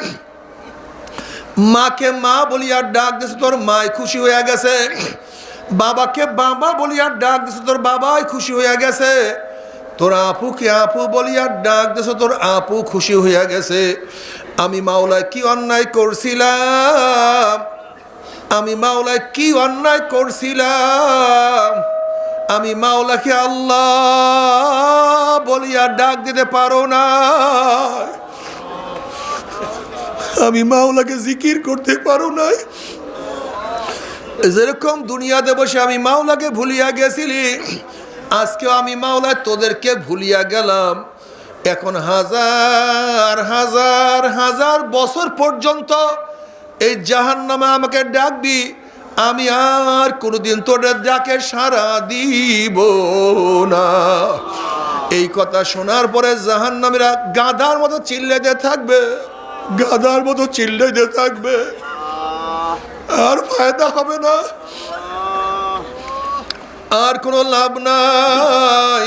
মাকে মা বলিয়া ডাক দিছো, তোর মাই খুশি হয়ে গেছে। বাবাকে বাবা বলিয়া ডাক দিছো, তোর বাবাই খুশি হয়ে গেছে। তোর আপুকে আপু বলিয়া ডাক দিছো, তোর আপু খুশি হইয়া গেছে। আমি মাওলায় কি অন্যায় করছিলাম? আমি মাওলায় কি অন্যায় করছিলাম? আমি মাওলাকে আল্লাহ বলিয়া ডাক দিতে পারো না। আমি মাওলাকে জিকির করতে পারো না। যেরকম দুনিয়াতে বসে আমি মাওলাকে ভুলিয়া গেছিলি, আজকেও আমি মাওলায় তোদেরকে ভুলিয়া গেলাম। এখন হাজার হাজার হাজার বছর পর্যন্ত এই জাহান্নামে আমাকে ডাকবি, আমি আর কোনোদিন তোদের ডাকে সাড়া দিব না। এই কথা শোনার পরে জাহান্নামীরা গাধার মতো চিল্লাইতে থাকবে, গাধার মতো চিল্লাইতে থাকবে। আর ফায়দা হবে না, আর কোনো লাভ নাই।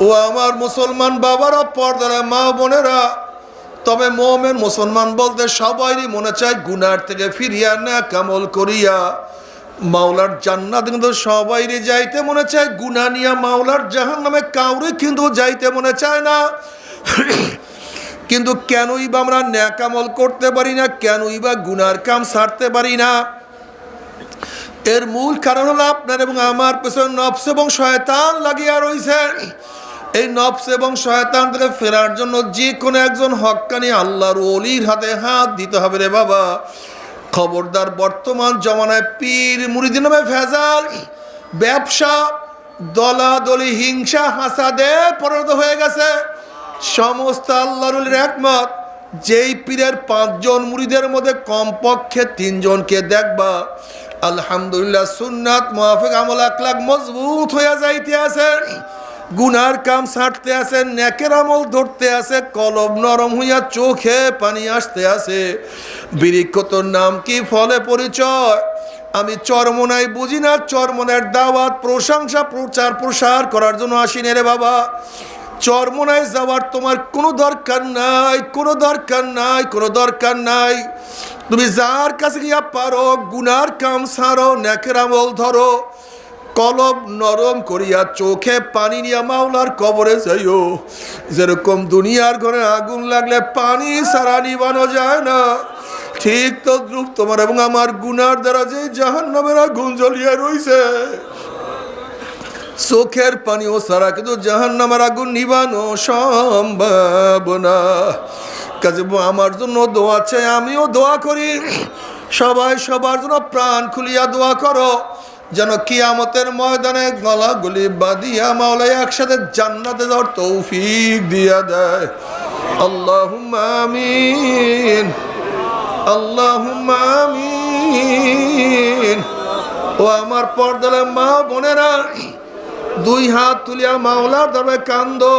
ও আমার মুসলমান বাবারা, পর্দার মা বোনেরা, তবে মোমেন মুসলমান বলতে সবাইরই মনে চায় গুনার থেকে ফিরিয়া না কামল করিয়া মাওলার জান্নাত, কিন্তু সবাইরই যাইতে মনে চায় গুনাহ নিয়া মাওলার জাহান্নামে কাউরে কিন্তু যাইতে মনে চায় না। কিন্তু কেনই বা আমরা নেক আমল করতে পারি না, কেনই বা গুনার কাম ছাড়তে পারি না? এর মূল কারণ হলো আপনার এবং আমার পেছনে নফস এবং শয়তান লাগিয়া রয়েছে। এই নফস এবং শয়তান থেকে ফেরার জন্য যে কোনো একজন হক্কানি আল্লাহর ওলির হাতে হাত দিতে হবে রে বাবা। খবরদার, বর্তমান জমানায় পীর মুরিদি নামে ভেজাল, ব্যবসা, দলাদলি, হিংসা, হাসাদে পরিণত হয়ে গেছে। সমস্ত আল্লাহর ওলির একমত, যেই পীরের 5 জন মুরিদের মধ্যে কমপক্ষে 3 জনকে দেখবা আলহামদুলিল্লাহ সুন্নাত মুআফিক আমল আখলাক মজবুত হয়ে যাইতে আছে, গুনার কাম ছাড়তে আছে, নেকের আমল ধরতে আছে, কলব নরম হইয়া চোখে পানি আসতে আছে। বৃক্ষতর নাম কি, ফলে পরিচয়। আমি চরমনাই বুঝি না, চরমনের দাওয়াত, প্রশংসা, প্রচার প্রসার করার জন্য আসিনি রে বাবা। চরমনায় যাওয়ার তোমার কোনো দরকার নাই, কোনো দরকার নাই, কোনো দরকার নাই। তুমি যার কাছে গিয়া পারো গুনার কাম ছাড়ো, নেকের আমল ধরো, কলব নরম করিয়া চোখে পানি নিয়া মাওলার কবরে যাইও। যেরকম দুনিয়ার ঘরে আগুন লাগলে পানি ছাড়া নিবানো যায় না, ঠিক তদ্রুপ তোমার এবং আমার গুনার দ্বারা যে জাহান্নামের আগুন জ্বলিয়া রইছে, চোখের পানিও ছাড়া কিন্তু জাহান্নামের আগুন নিবানো সম্ভব না। কাজে আমার জন্য দোয়া চাই, আমিও দোয়া করি, সবাই সবার জন্য প্রাণ খুলিয়া দোয়া করো, যেন কিয়ামতের ময়দানে গলাগলি বাঁধিয়া মাওলা একসাথে জান্নাতে যাওয়ার তৌফিক দিয়া দেয়। আল্লাহুম্মা আমিন, আল্লাহুম্মা আমিন। ও আমার পর্দার মা বোনেরা, 2 হাত তুলিয়া মাওলার দরবারে কান্দো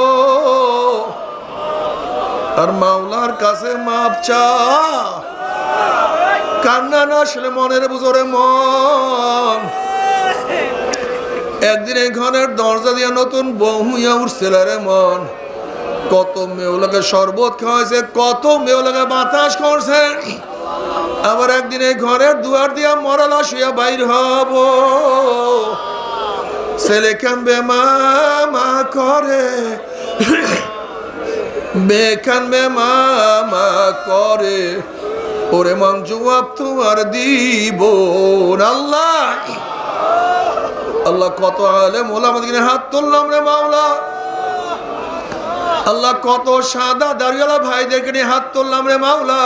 আর মাওলার কাছে মাপ চা। কান্না না আসলে মনের বুঝরে মন। একদিন এই ঘরের দরজা দিয়া নতুন বউ হইয়া উঠছিল রে মন। কত মেয়েগুলোকে শরবত খাওয়াইছে, কত মেয়েগুলোকে বাতাস করছে। আবার একদিন এই ঘরের দুয়ার দিয়া মরালা শুয়া বাইর হব। ছেলে কানবে মামা করে, মেয়ে কানবে মামা করে, ওরে মন জবাব তোমার দিব আল্লাহ। আল্লাহ কত আলেম ওলামাদের দিকে হাত তুললাম রে মাওলা। আল্লাহ কত সাদা দাড়িওয়ালা ভাইদেরকে নিয়ে হাত তুললাম রে মাওলা।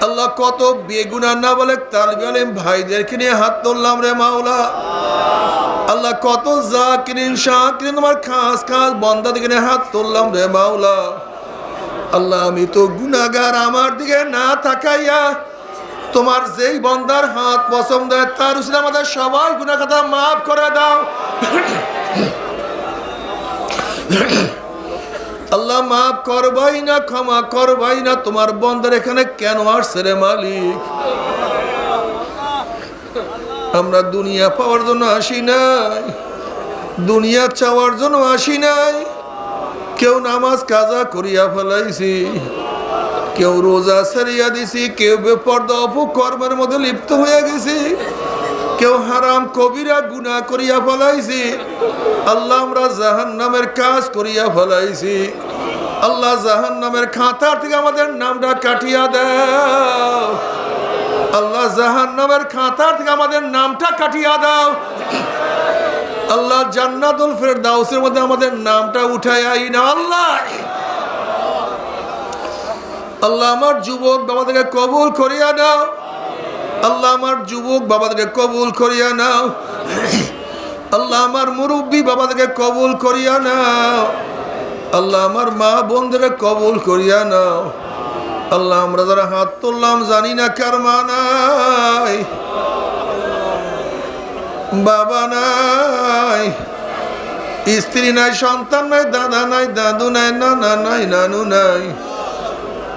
আল্লাহ কত বেগুনার না বলে তালিবে আলেম ভাইদেরকে নিয়ে হাত তুললাম রে মাওলা। আল্লাহ কত জাকিরিন শাকিরিন তোমার খাস খাস বান্দাদেরকে নিয়ে হাত তুললাম রে মাওলা। আল্লাহ আমি তো গুনাহগার, আমার দিকে না তাকাইয়া তোমার যেই বান্দার হাত পছন্দ হয় তার উসিলে আমাদের সবাই গুনাহ খাতা মাফ করে দাও। আল্লাহ মাফ করবাই না, ক্ষমা করবাই না, তোমার বান্দার এখানে কেন আসছে রে মালিক? আমরা দুনিয়া পাওয়ার জন্য আসি নাই, দুনিয়া চাওয়ার জন্য আসি নাই। কেউ নামাজ কাজা করিয়া ফেলাইছি, কেউ রোজা ছাড়িয়া দিছি, কেউ বেপরদা অপকর্মের মধ্যে লিপ্ত হয়ে গেছি, কেউ হারাম কবিরা গুনাহ করিয়া ফেলাইছি। আল্লাহ আমরা জাহান্নামের কাজ করিয়া ফেলাইছি। আল্লাহ জাহান্নামের খাতার থেকে আমাদের নামটা কাটিয়া দাও। আল্লাহ জাহান্নামের খাতার থেকে আমাদের নামটা কাটিয়া দাও। আল্লাহ জান্নাতুল ফেরদাউসের মধ্যে আমাদের নামটা উঠায় আই না আল্লাহ। আল্লাহ আমার যুবক বাবাদেরকে কবুল করিয়া নাও। আল্লাহ আমার যুবক বাবাদেরকে কবুল করিয়া নাও। আল্লাহ আমার মুরব্বী বাবাদেরকে কবুল করিয়া নাও। আল্লাহ আমার মা বোনদেরকে কবুল করিয়া নাও। আল্লাহ আমরা যারা হাত তুললাম জানি না কার মা নাই, বাবা নাই, স্ত্রী নাই, সন্তান নাই, দাদা নাই, দাদু নাই, নানা নাই, নানু নাই।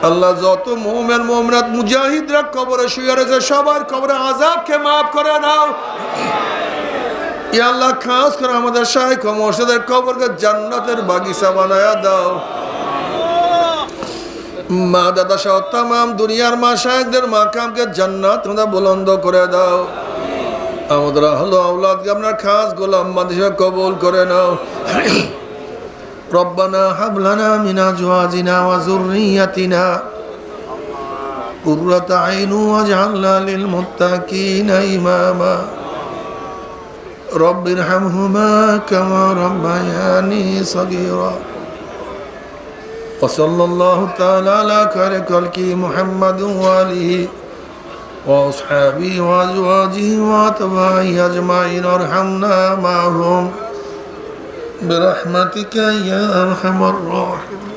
আল্লাহ যত মুমিন মুমিনাত মুজাহিদরা কবরে শুয়ে রয়েছে সবার কবরে আযাবকে মাফ করে দাও। ইয়া আল্লাহ খাস করে আমাদের শাইখ ও মুর্শিদের কবরকে জান্নাতের বাগিচা বানায়া দাও। মা দাদা সহ তামাম দুনিয়ার মাশায়েখদের মাকামকে জান্নাত তোমরা বুলন্দ করে দাও। আমাদের আহলে আওলাদকে আপনার খাস গোলাম মানসিক কবুল করে নাও। রব্বানা হাব লানা মিন আজওয়াজিনা ওয়া যুররিয়াতিনা কুররাতা আইনুন ওয়াজআলনা লিল মুত্তাকিনা ইমামা। রব্বিরহামহুমা কামা রাব্বায়ানি সগীরা। وصلى الله تعالى على خير خلقه محمد وآله وأصحابه وأزواجه وأتباعه أجمعين وارحمنا معهم برحمتك يا أرحم الراحمين.